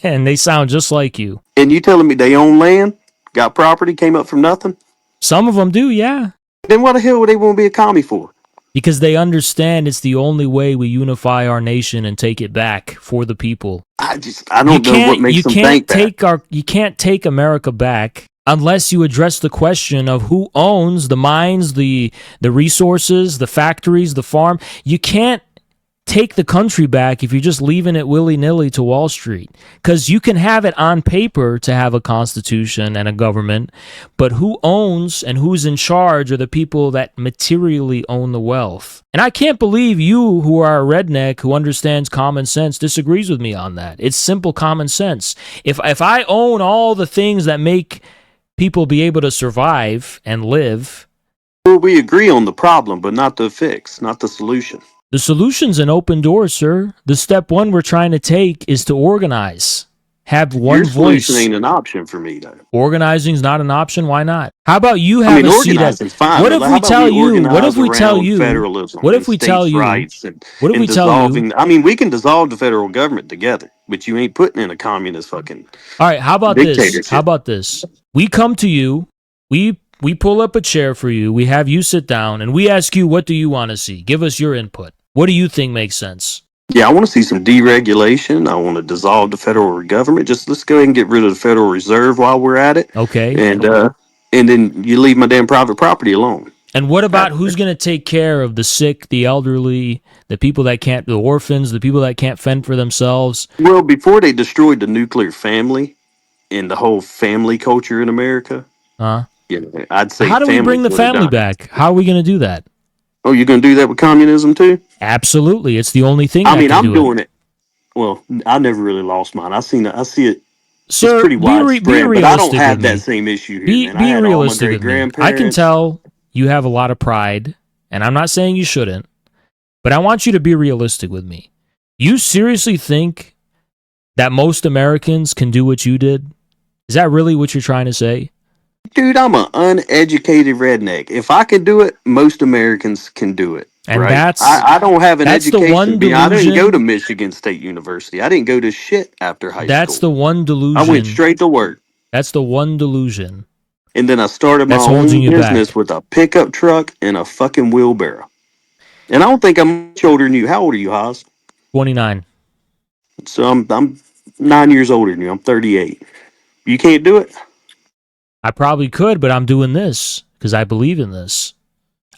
And they sound just like you. And you telling me they own land, got property, came up from nothing? Some of them do, yeah. Then what the hell would they want to be a commie for? Because they understand it's the only way we unify our nation and take it back for the people. I don't know what makes them think that. You can't take America back unless you address the question of who owns the mines, the resources, the factories, the farm. You can't take the country back if you're just leaving it willy-nilly to Wall Street. Because you can have it on paper to have a constitution and a government, but who owns and who's in charge are the people that materially own the wealth. And I can't believe you, who are a redneck who understands common sense, disagrees with me on that. It's simple common sense. If I own all the things that make people be able to survive and live, Well, we agree on the problem, but not the fix, not the solution. the solution's an open door, sir. The step one we're trying to take is to organize. Have one Your solution voice. ain't an option for me, though. Organizing's not an option. Why not? How about you I have mean, a seat at? organizing's fine, What but if how we about tell we you? What if organize we tell around you? federalism What and if we tell states' you? rights What if and we tell you? dissolving? I mean, we can dissolve the federal government together, but you ain't putting in a communist fucking All right. How about this? How dictatorship. about this? We come to you. We pull up a chair for you. We have you sit down, and we ask you, what do you want to see? Give us your input. What do you think makes sense? Yeah, I want to see some deregulation. I want to dissolve the federal government. Just let's go ahead and get rid of the Federal Reserve while we're at it, Okay. and then you leave my damn private property alone. And what about After who's going to take care of the sick, the elderly, the people that can't, the orphans, the people that can't fend for themselves? Well, before they destroyed the nuclear family and the whole family culture in America, Huh? yeah, I'd say How do we bring families the would have family done it. back? How are we going to do that? Oh, you're going to do that with communism too? Absolutely. It's the only thing I that mean, can I'm do it. doing it. Well, I never really lost mine. I see it. It's Sir, pretty be widespread, but I don't realistic with have that me. same issue here, Be man. I be had all my realistic great with me. I can grandparents. tell you have a lot of pride, and I'm not saying you shouldn't, but I want you to be realistic with me. You seriously think that most Americans can do what you did? Is that really what you're trying to say? Dude, I'm an uneducated redneck. If I can do it, most Americans can do it, And right? I don't have an that's the education. one I didn't go to delusion. Michigan State University. I didn't go to shit after high That's school. the one I went delusion. straight to work. That's the one delusion And then I started my that's holding own you business back. with a pickup truck and a fucking wheelbarrow. And I don't think I'm much older than you. How old are you, Haas? 29. So I'm 9 years older than you. I'm 38. You can't do it? I probably could, but I'm doing this because I believe in this.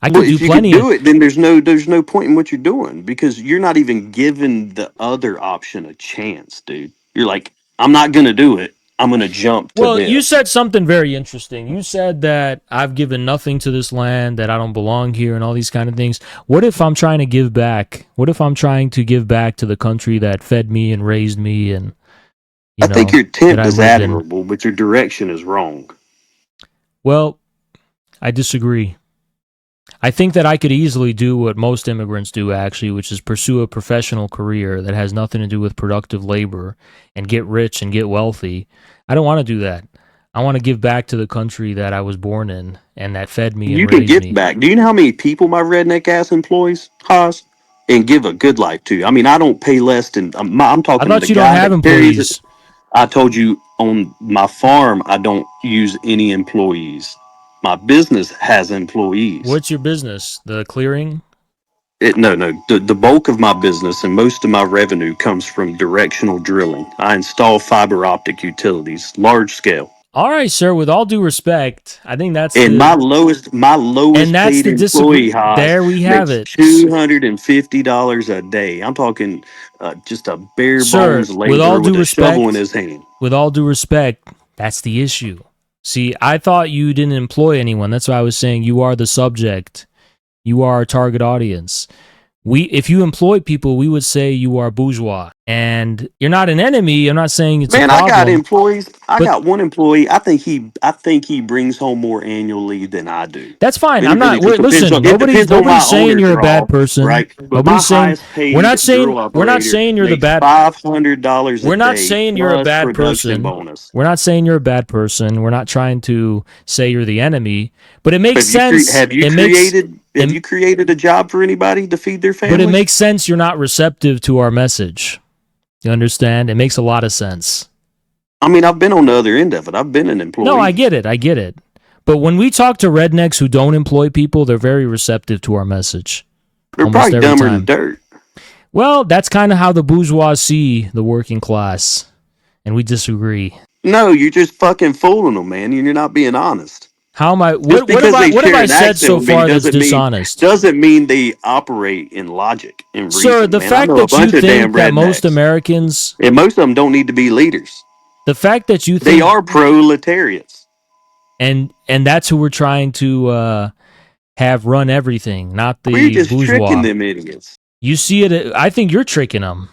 I Well, could do if you could plenty of. do it, then there's no point in what you're doing because you're not even giving the other option a chance, dude. You're like, I'm not gonna do it. I'm gonna jump to Well, you this. said something very interesting. You said that I've given nothing to this land, that I don't belong here, and all these kind of things. What if I'm trying to give back? What if I'm trying to give back to the country that fed me and raised me and, I think your that intent I is lived in? admirable, but your direction is wrong. Well, I disagree. I think that I could easily do what most immigrants do, actually, which is pursue a professional career that has nothing to do with productive labor and get rich and get wealthy. I don't want to do that. I want to give back to the country that I was born in and that fed me You and can raised give me. back. Do you know how many people my redneck ass employs, Haas? And give a good life to. I mean, I don't pay less than I'm I talking to the thought you don't guy have that carries it. employees. I told you on my farm, I don't use any employees. My business has employees. What's your business? The clearing? No. The bulk of my business and most of my revenue comes from directional drilling. I install fiber optic utilities, large scale. All right, sir. With all due respect, I think that's And the my and lowest that's paid the employee, disagree. Haas, There we have makes it, $250 a day. I'm talking just a bare sir. bones laborer with a shovel in his hand. With all due respect, that's the issue. See, I thought you didn't employ anyone. That's why I was saying you are the subject. You are our target audience. If you employ people, we would say you are bourgeois, and you're not an enemy. I'm not saying it's a Man, I got problem, employees. I but got one employee. I think he brings home more annually than I do. that's fine. It I'm really not. just depends Listen, on it depends on my nobody's saying owner you're a bad draw, person. right? But my Nobody's saying highest paid drill we're not operator saying you're the makes bad. $500 a We're not day saying you're a plus bad production person. bonus. We're not saying you're a bad person. We're not trying to say you're the enemy. But it makes Have you sense. have you It makes created have it, you created a job for anybody to feed their but it families? makes sense you're not receptive to our message. You understand? It makes a lot of sense. I mean, I've been on the other end of it. I've been an No, I employee. get it. I get it. But when we talk to rednecks who don't employ people, they're very receptive to our message They're almost probably every dumber than time. dirt. Well, that's kind of how the bourgeois see the working class, and we disagree. No, you're just fucking fooling them, man. You're not being honest. How am I? Just because they What have share I an said accent so with me far that's dishonest? doesn't mean they operate in logic and Sir, reason, the man. I fact know a that you bunch of damn think that most rednecks, Americans, and most of them don't need to be leaders. the fact that you They think, are proletariats. and that's who we're trying to have run everything, not We're the just tricking bourgeois. them idiots. You see it. I think you're tricking them.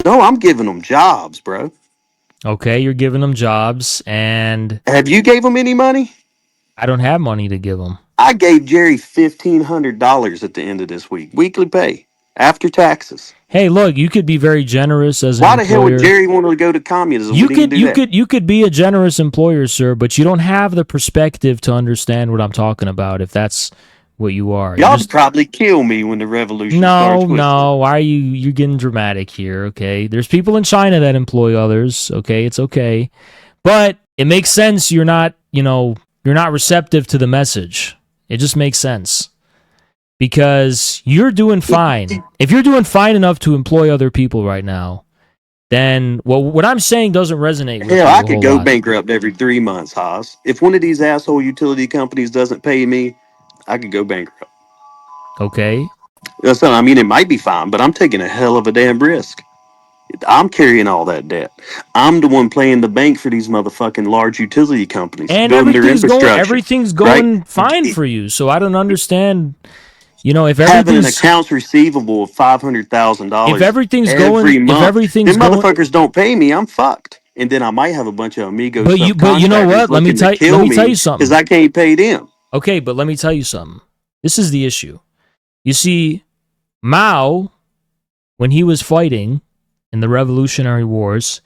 No, I'm giving them jobs, bro. Okay, you're giving them jobs, and Have you gave them any money? I don't have money to give them. I gave Jerry $1,500 at the end of this week, weekly pay after taxes. Hey, look, you could be very generous as an Why the hell would employer. Jerry want to go to communism? We didn't do that. You could be a generous employer, sir, but you don't have the perspective to understand what I'm talking about. If that's what you are, Y'all would probably kill me when the revolution starts with me. no. Why are you're getting dramatic here? Okay, there's people in China that employ others. Okay, it's okay, but it makes sense. You're not you're not receptive to the message. It just makes sense because you're doing fine. If you're doing fine enough to employ other people right now, then what I'm saying doesn't resonate with you Hell, a I could whole go lot. bankrupt every 3 months, Haas. If one of these asshole utility companies doesn't pay me, I could go bankrupt. Okay, That's not, I mean, it might be fine, but I'm taking a hell of a damn risk. I'm carrying all that debt. I'm the one playing the bank for these motherfucking large utility companies, and building their infrastructure, everything's right? going fine for you. So I don't understand. If Having an everything's accounts receivable of $500,000 every if month, everything's them going, motherfuckers don't pay me, I'm fucked. And then I might have a bunch of amigo but you know subcontractors what? looking to Let kill me tell me you because something. I can't pay them. Okay, but let me tell you something. This is the issue. You see, Mao, when he was fighting in the Revolutionary Wars,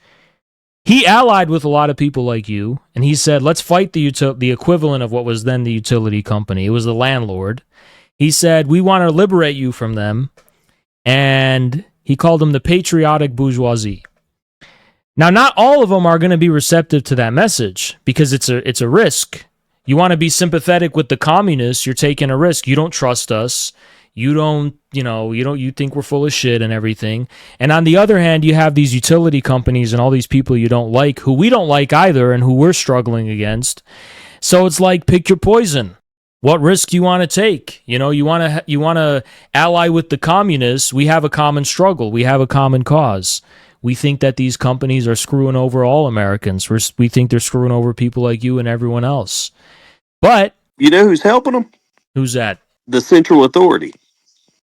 he allied with a lot of people like you, and he said, "Let's fight the equivalent of what was then the utility company. It was the landlord." He said, "We want to liberate you from them," and he called them the patriotic bourgeoisie. Now, not all of them are going to be receptive to that message because it's a risk. You want to be sympathetic with the communists, you're taking a risk. You don't trust us. You think we're full of shit and everything. And on the other hand, you have these utility companies and all these people you don't like, who we don't like either, and who we're struggling against. So it's like, pick your poison. What risk do you want to take? You want to ally with the communists. We have a common struggle. We have a common cause. We think that these companies are screwing over all Americans. We think they're screwing over people like you and everyone else. But You know who's helping them? who's that? The central authority.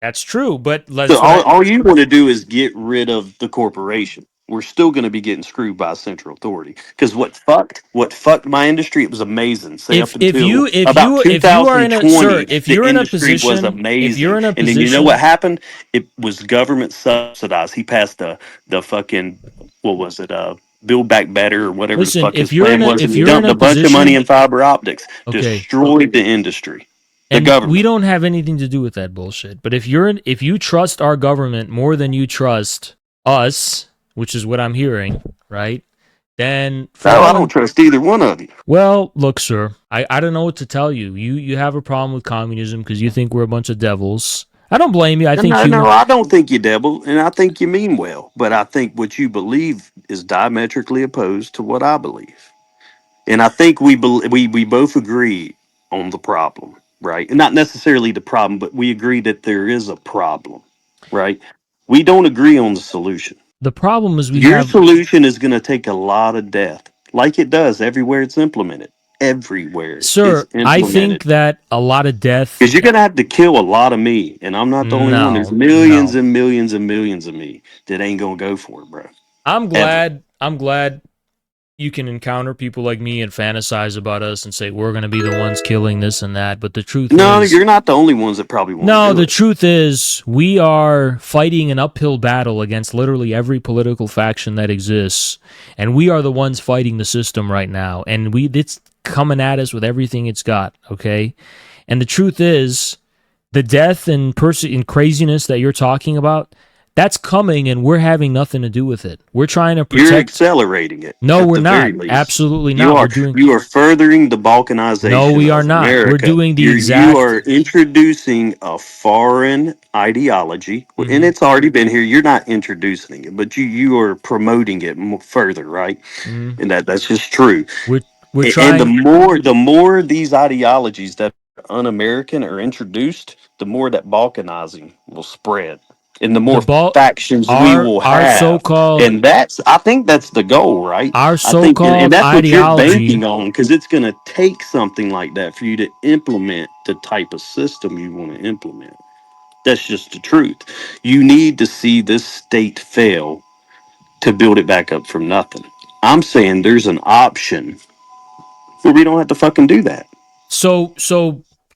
That's true, but So that's what all you want to do is get rid of the corporation. We're still going to be getting screwed by central authority because what fucked my industry, it was amazing. Say up until about if you are 2020, if the you're in a industry was position, if you're amazing. in a And then you know what position, happened? It was government subsidized. He passed the fucking, what was it? Build Back Better or whatever the listen, fuck his plan was, and if he you're in dumped a a bunch of money position, in fiber optics, okay, destroyed the industry, the and we government. don't have anything to do with that bullshit. But if you trust our government more than you trust us, which is what I'm hearing, right? then for Oh, I all don't trust either one of you. well, look, sir, I don't know what to tell you. You have a problem with communism because you think we're a bunch of devils. I don't blame you. I think No, human. I don't think you devil, and I think you mean well. But I think what you believe is diametrically opposed to what I believe. And I think we both agree on the problem, right? And not necessarily the problem, but we agree that there is a problem, right? We don't agree on the solution. The problem is we Your have, solution is going to take a lot of death, like it does everywhere it's implemented. Everywhere it's sir. I think implemented. that a lot of death. Because you're going to have to kill a lot of me, and I'm not the only one. There's No, millions no. and millions and millions of me that ain't going to go for it, bro. I'm Ever. glad. I'm glad you can encounter people like me and fantasize about us and say we're going to be the ones killing this and that. But the truth No, is, you're not the only ones that probably want to no, do the it. truth is, we are fighting an uphill battle against literally every political faction that exists, and we are the ones fighting the system right now. And it's coming at us with everything it's got. Okay, and the truth is, the death and and craziness that you're talking about, that's coming, and we're having nothing to do with it. We're trying to You're protect. accelerating it No, at we're the not. very least. Absolutely You not. We're are doing. you are furthering the No, balkanization we are of not. We're America. doing the You exact. are introducing a foreign ideology, and Mm-hmm, it's already been here. You're not introducing it, but you are promoting it further, right? mm-hmm. And that's just true. We're And trying. the more these ideologies that are un-American are introduced, the more that balkanizing will spread, and the The more ball. factions we our will our have. so-called And I think that's the goal, right? our I think, and so-called that's what you're ideology. banking on, because it's going to take something like that for you to implement the type of system you want to implement. That's just the truth. You need to see this state fail to build it back up from nothing. I'm saying there's an option where we don't have to fucking do that. So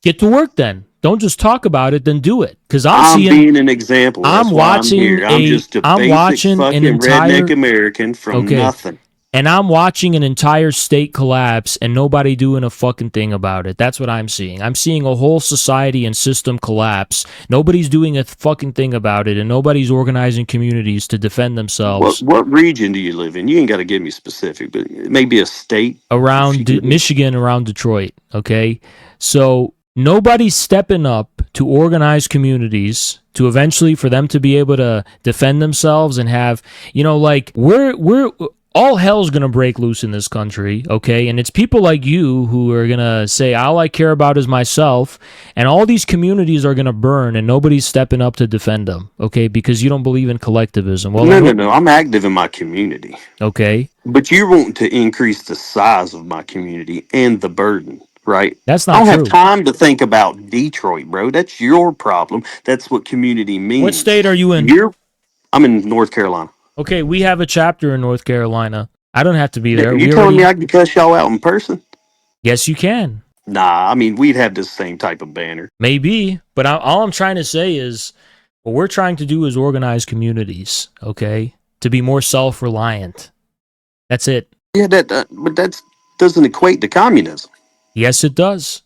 get to work then. Don't just talk about it, then do it. Because I'm being an example. I'm That's why I'm watching here. I'm just a I'm basic watching an fucking redneck entire American from okay, nothing. and I'm watching an entire state collapse and nobody doing a fucking thing about it. That's what I'm seeing. I'm seeing a whole society and system collapse. Nobody's doing a fucking thing about it, and nobody's organizing communities to defend themselves What region do you live in? You ain't got to give me specific, but maybe a state. If you around can. Michigan, around Detroit. Okay, so nobody's stepping up to organize communities to eventually for them to be able to defend themselves and have, like we're all hell's gonna break loose in this country, okay? And it's people like you who are gonna say all I care about is myself, and all these communities are gonna burn, and nobody's stepping up to defend them, okay? Because you don't believe in collectivism. Well, No, then no, no. I'm active in my community, okay, but you're wanting to increase the size of my community and the burden, right? that's I not don't have true. time to think about Detroit, bro. That's your problem. That's what community What means. state are you in? I'm in North Carolina. Okay, we have a chapter in North Carolina. I don't have to be there. You We telling me already. I can cuss y'all out in person? Yes, you can. Nah, I mean we'd have the same type of banner. Maybe, but all I'm trying to say is what we're trying to do is organize communities, okay, to be more self-reliant. That's it. Yeah, but that doesn't equate to communism. Yes, it does.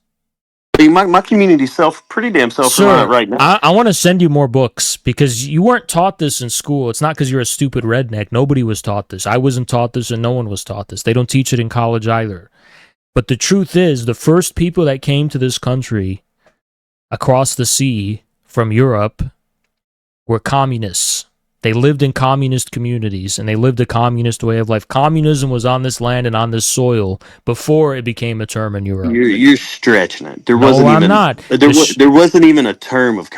I mean, my community's pretty damn self reliant Sir, right now. I want to send you more books because you weren't taught this in school. It's not because you're a stupid redneck. Nobody was taught this. I wasn't taught this, and no one was taught this. They don't teach it in college either. But the truth is, the first people that came to this country across the sea from Europe were communists. They lived in communist communities and they lived a communist way of life. Communism was on this land and on this soil before it became a term in Europe. You're stretching it. No, I'm not. There wasn't even a term of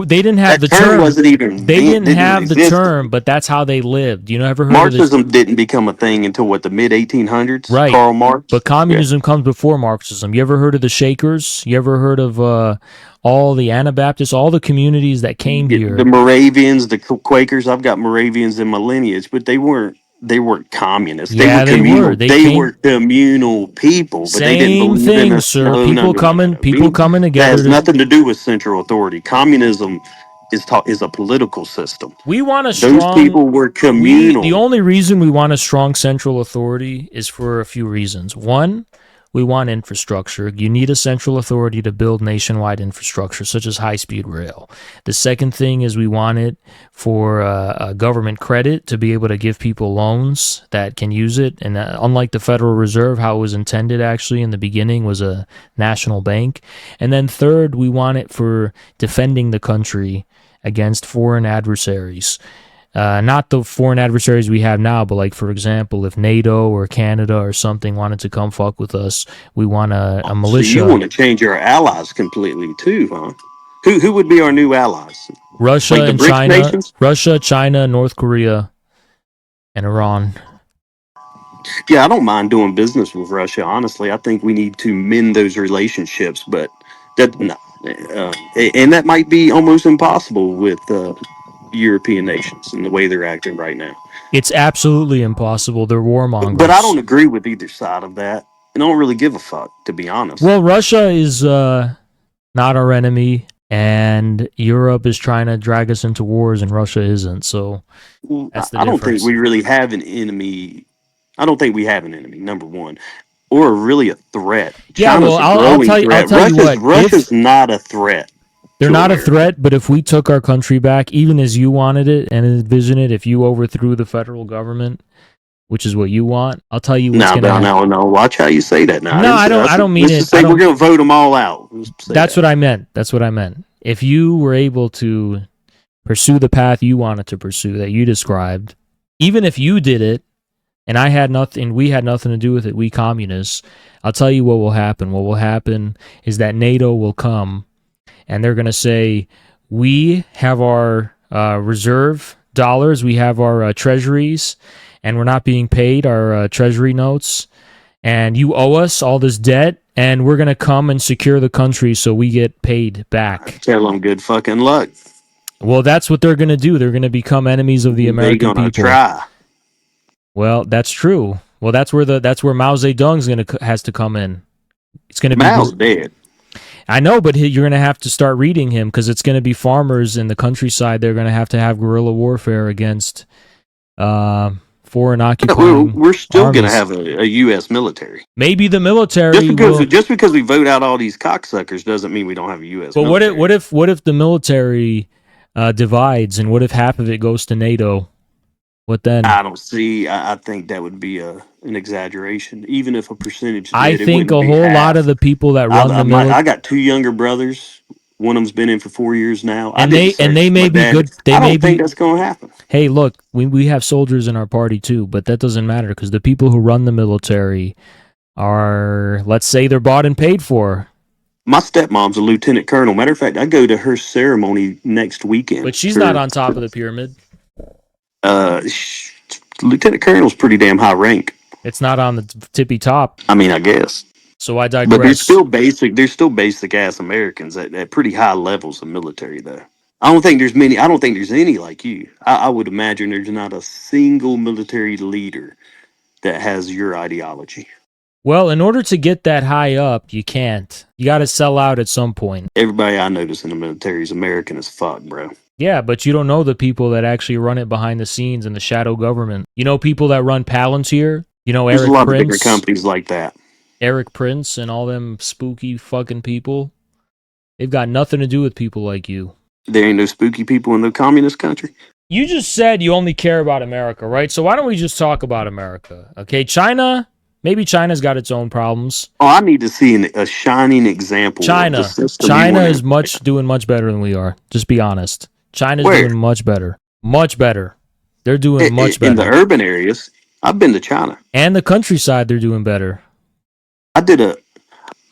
They didn't have That the term term. wasn't even They didn't didn't even have the exist. term, but that's how they lived. You know, ever heard of this? Marxism didn't become a thing until what, the mid 1800s. Right. Karl Marx. But communism comes before Marxism. You ever heard of the Shakers? You ever heard of all the Anabaptists, all the communities that came here? The Moravians, the Quakers. I've got Moravians in my lineage, but they weren't communists. They Yeah, were they communal. were. They They came. were communal people, but they didn't Same believe in thing, us. sir. No, no, People no, no, no, coming, no. people coming That together has to. nothing to do with central authority. Communism is a political system. We want a Those strong. people were The communal. only reason we want a strong central authority is for a few reasons. One, we want infrastructure. You need a central authority to build nationwide infrastructure, such as high-speed rail. The second thing is we want it for government credit to be able to give people loans that can use it. And unlike the Federal Reserve, how it was intended actually in the beginning was a national bank. And then third, we want it for defending the country against foreign adversaries. Not the foreign adversaries we have now, but like, for example, if NATO or Canada or something wanted to come fuck with us, we want a militia. So you want to change our allies completely too, huh? Who would be our new allies? Russia Like the and BRICS China. nations? Russia, China, North Korea, and Iran. Yeah, I don't mind doing business with Russia. Honestly, I think we need to mend those relationships, but and that might be almost impossible with European nations and the way they're acting right now. It's absolutely impossible. They're warmongers. But I don't agree with either side of that, and I don't really give a fuck, to be honest. Well, Russia is not our enemy, and Europe is trying to drag us into wars, and Russia isn't. So that's the I don't difference. think we really have an enemy. I don't think we have an enemy, number one, or really a threat. Yeah, China's well, a I'll growing tell you, threat. I'll tell you what. Russia's not a threat. They're to not a America. threat, but if we took our country back, even as you wanted it and envision it, if you overthrew the federal government, which is what you want, I'll tell you what's going to happen. No. Watch how you say that now. No, I don't mean let's it. Just say we're going to vote them all out. That's what I meant. That's what I meant. If you were able to pursue the path you wanted to pursue that you described, even if you did it, and I had nothing, we had nothing to do with it, we communists, I'll tell you what will happen. What will happen is that NATO will come, and they're going to say, we have our reserve dollars, we have our treasuries, and we're not being paid our treasury notes, and you owe us all this debt, and we're going to come and secure the country so we get paid back. Tell them good fucking luck. Well, that's what they're going to do. They're going to become enemies of the American people. They're going to try. Well, that's true. Well, that's where Mao Zedong's has to come in. It's going to be Mao's dead. I know, but you're going to have to start reading him, because it's going to be farmers in the countryside. They're going to have guerrilla warfare against foreign occupying. We're still going to have a U.S. military. Maybe the military. Just because we vote out all these cocksuckers doesn't mean we don't have a U.S. But military. what if the military divides, and what if half of it goes to NATO? What then? I don't see. I think that would be an exaggeration. Even if a percentage did, I think a whole lot of the people that run the military. I got two younger brothers. One of them's been in for 4 years now. And they may be good. I don't think that's going to happen. Hey, look, we have soldiers in our party too, but that doesn't matter, because the people who run the military are, let's say, they're bought and paid for. My stepmom's a lieutenant colonel. Matter of fact, I go to her ceremony next weekend. But she's not on top of the pyramid. Lieutenant colonel's pretty damn high rank. It's not on the tippy top. I mean, I guess. So I digress. But there's still basic ass Americans at pretty high levels of military, though. I don't think there's any like you. I would imagine there's not a single military leader that has your ideology. Well, in order to get that high up, you can't. You got to sell out at some point. Everybody I notice in the military is American as fuck, bro. Yeah, but you don't know the people that actually run it behind the scenes in the shadow government. You know people that run Palantir? You know Eric Prince? There's a lot of different companies like that. Eric Prince and all them spooky fucking people. They've got nothing to do with people like you. There ain't no spooky people in no communist country. You just said you only care about America, right? So why don't we just talk about America? Okay, China, maybe China's got its own problems. Oh, I need to see a shining example. China is doing much better than we are. Just be honest. China's doing much better. Much better. They're doing much better. In the urban areas, I've been to China. And the countryside, they're doing better. I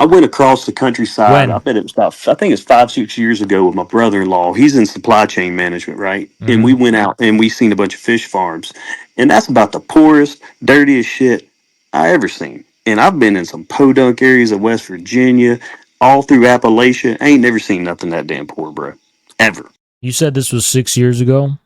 went across the countryside. I think it was 5-6 years ago with my brother-in-law. He's in supply chain management, right? Mm-hmm. And we went out and we seen a bunch of fish farms. And that's about the poorest, dirtiest shit I ever seen. And I've been in some podunk areas of West Virginia, all through Appalachia. I ain't never seen nothing that damn poor, bro. Ever. You said this was 6 years ago?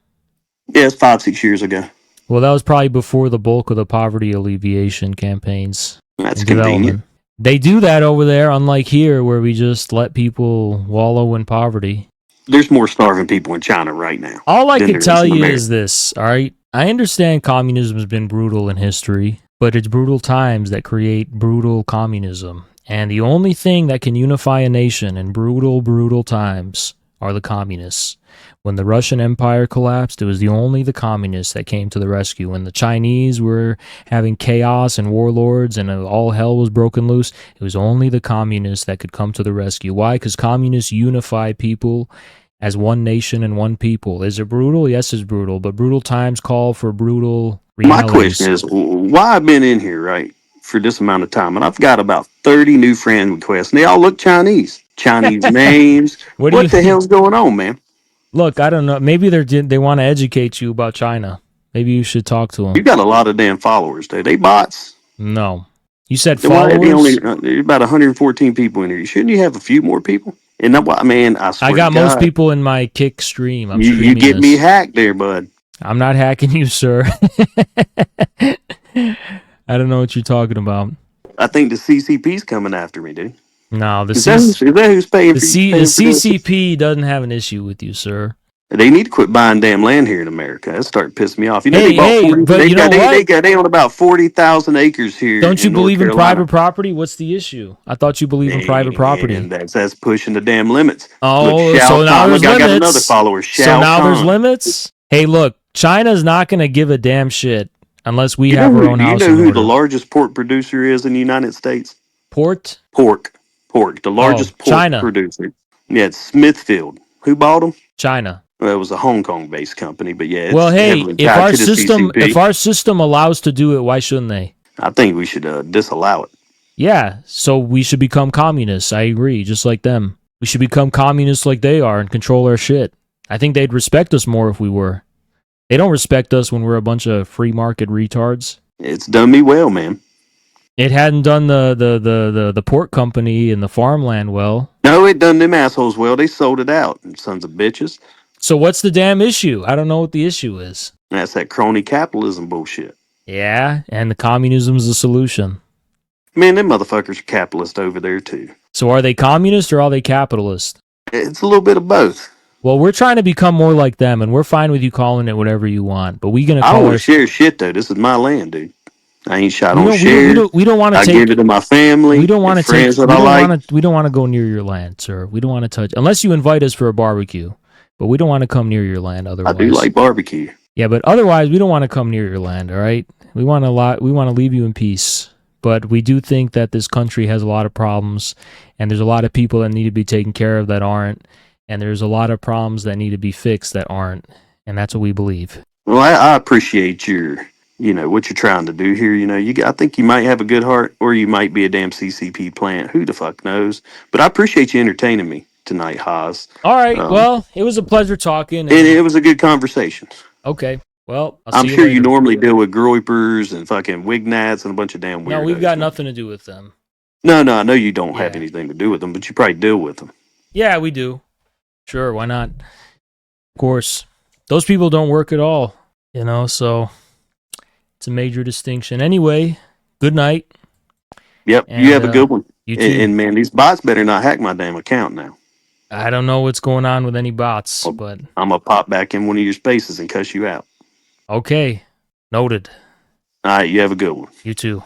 Yeah, it's 5-6 years ago. Well, that was probably before the bulk of the poverty alleviation campaigns. That's convenient. They do that over there, unlike here, where we just let people wallow in poverty. There's more starving people in China right now. All I can tell you is this, all right? I understand communism has been brutal in history, But it's brutal times that create brutal communism. And the only thing that can unify a nation in brutal, brutal times are the communists. When the Russian Empire collapsed, it was only the communists that came to the rescue. When the Chinese were having chaos and warlords and all hell was broken loose, it was only the communists that could come to the rescue. Why? Because communists unify people as one nation and one people. Is it brutal? Yes, it's brutal. But brutal times call for brutal My realities. question is, why I've been in here, right, for this amount of time, and I've got about 30 new friend requests, and they all look Chinese. Chinese names. What What the hell's going on, man? Look, I don't know. Maybe they want to educate you about China. Maybe you should talk to You them. got a lot of damn followers, dude. They bots. No. You said Why they followers? there's about 114 people in here. Shouldn't you have a few more people? And that, man, I swear I got to most God, people in my Kick stream. I'm you streaming get me this. hacked there, bud. I'm not hacking you, sir. I don't know what you're talking about. I think the CCP's coming after me, dude. No, Is that who's paying the for you? the CCP doesn't have an issue with you, sir. They need to quit buying damn land here in America. That's starting to piss me off. You know, Hey, they bought 40, but you know what? they own about 40,000 acres here. Don't you in North believe in Carolina. private property? What's the issue? I thought you believe in private property. And that's pushing the damn limits. Oh, look, so now there's look, limits. I got another follower. So now there's limits. Hey, look, China's not going to give a damn shit unless we have our own house. You know who the largest pork producer is in the United States? Pork. The largest pork China. producer. Yeah, it's Smithfield. Who bought them? China. Well, it was a Hong Kong-based company, but yeah. It's well, hey, if our CCP. system allows to do it, why shouldn't they? I think we should disallow it. Yeah, so we should become communists. I agree, just like them. We should become communists like they are and control our shit. I think they'd respect us more if we were. They don't respect us when we're a bunch of free market retards. It's done me well, man. It hadn't done the pork company and the farmland well. No, it done them assholes well. They sold it out, sons of bitches. So what's the damn issue? I don't know what the issue is. That's that crony capitalism bullshit. Yeah, and the communism's the solution. Man, them motherfuckers are capitalist over there, too. So are they communist or are they capitalist? It's a little bit of both. Well, we're trying to become more like them, and we're fine with you calling it whatever you want. But we're gonna I call don't share shit, though. This is my land, dude. I ain't shot on share. We don't want to take. I give it to my family. We don't want to take. We don't want to go near your land, sir. We don't want to touch unless you invite us for a barbecue. But we don't want to come near your land. Otherwise, I do like barbecue. Yeah, but otherwise, we don't want to come near your land. All right, we want to leave you in peace. But we do think that this country has a lot of problems, and there's a lot of people that need to be taken care of that aren't, and there's a lot of problems that need to be fixed that aren't, and that's what we believe. Well, I appreciate what you're trying to do here. I think you might have a good heart, or you might be a damn CCP plant. Who the fuck knows? But I appreciate you entertaining me tonight, Haas. All right. Well, it was a pleasure talking. And it was a good conversation. Okay. Well, I'm sure you normally deal with groypers and fucking wignats and a bunch of damn weirdos. No, we've got nothing to do with them. No, I know you don't have anything to do with them, but you probably deal with them. Yeah, we do. Sure, why not? Of course. Those people don't work at all, so it's a major distinction. Anyway, good night. Yep, and you have a good one. You too. And man, these bots better not hack my damn account now. I don't know what's going on with any bots, but I'm going to pop back in one of your spaces and cuss you out. Okay. Noted. All right, you have a good one. You too.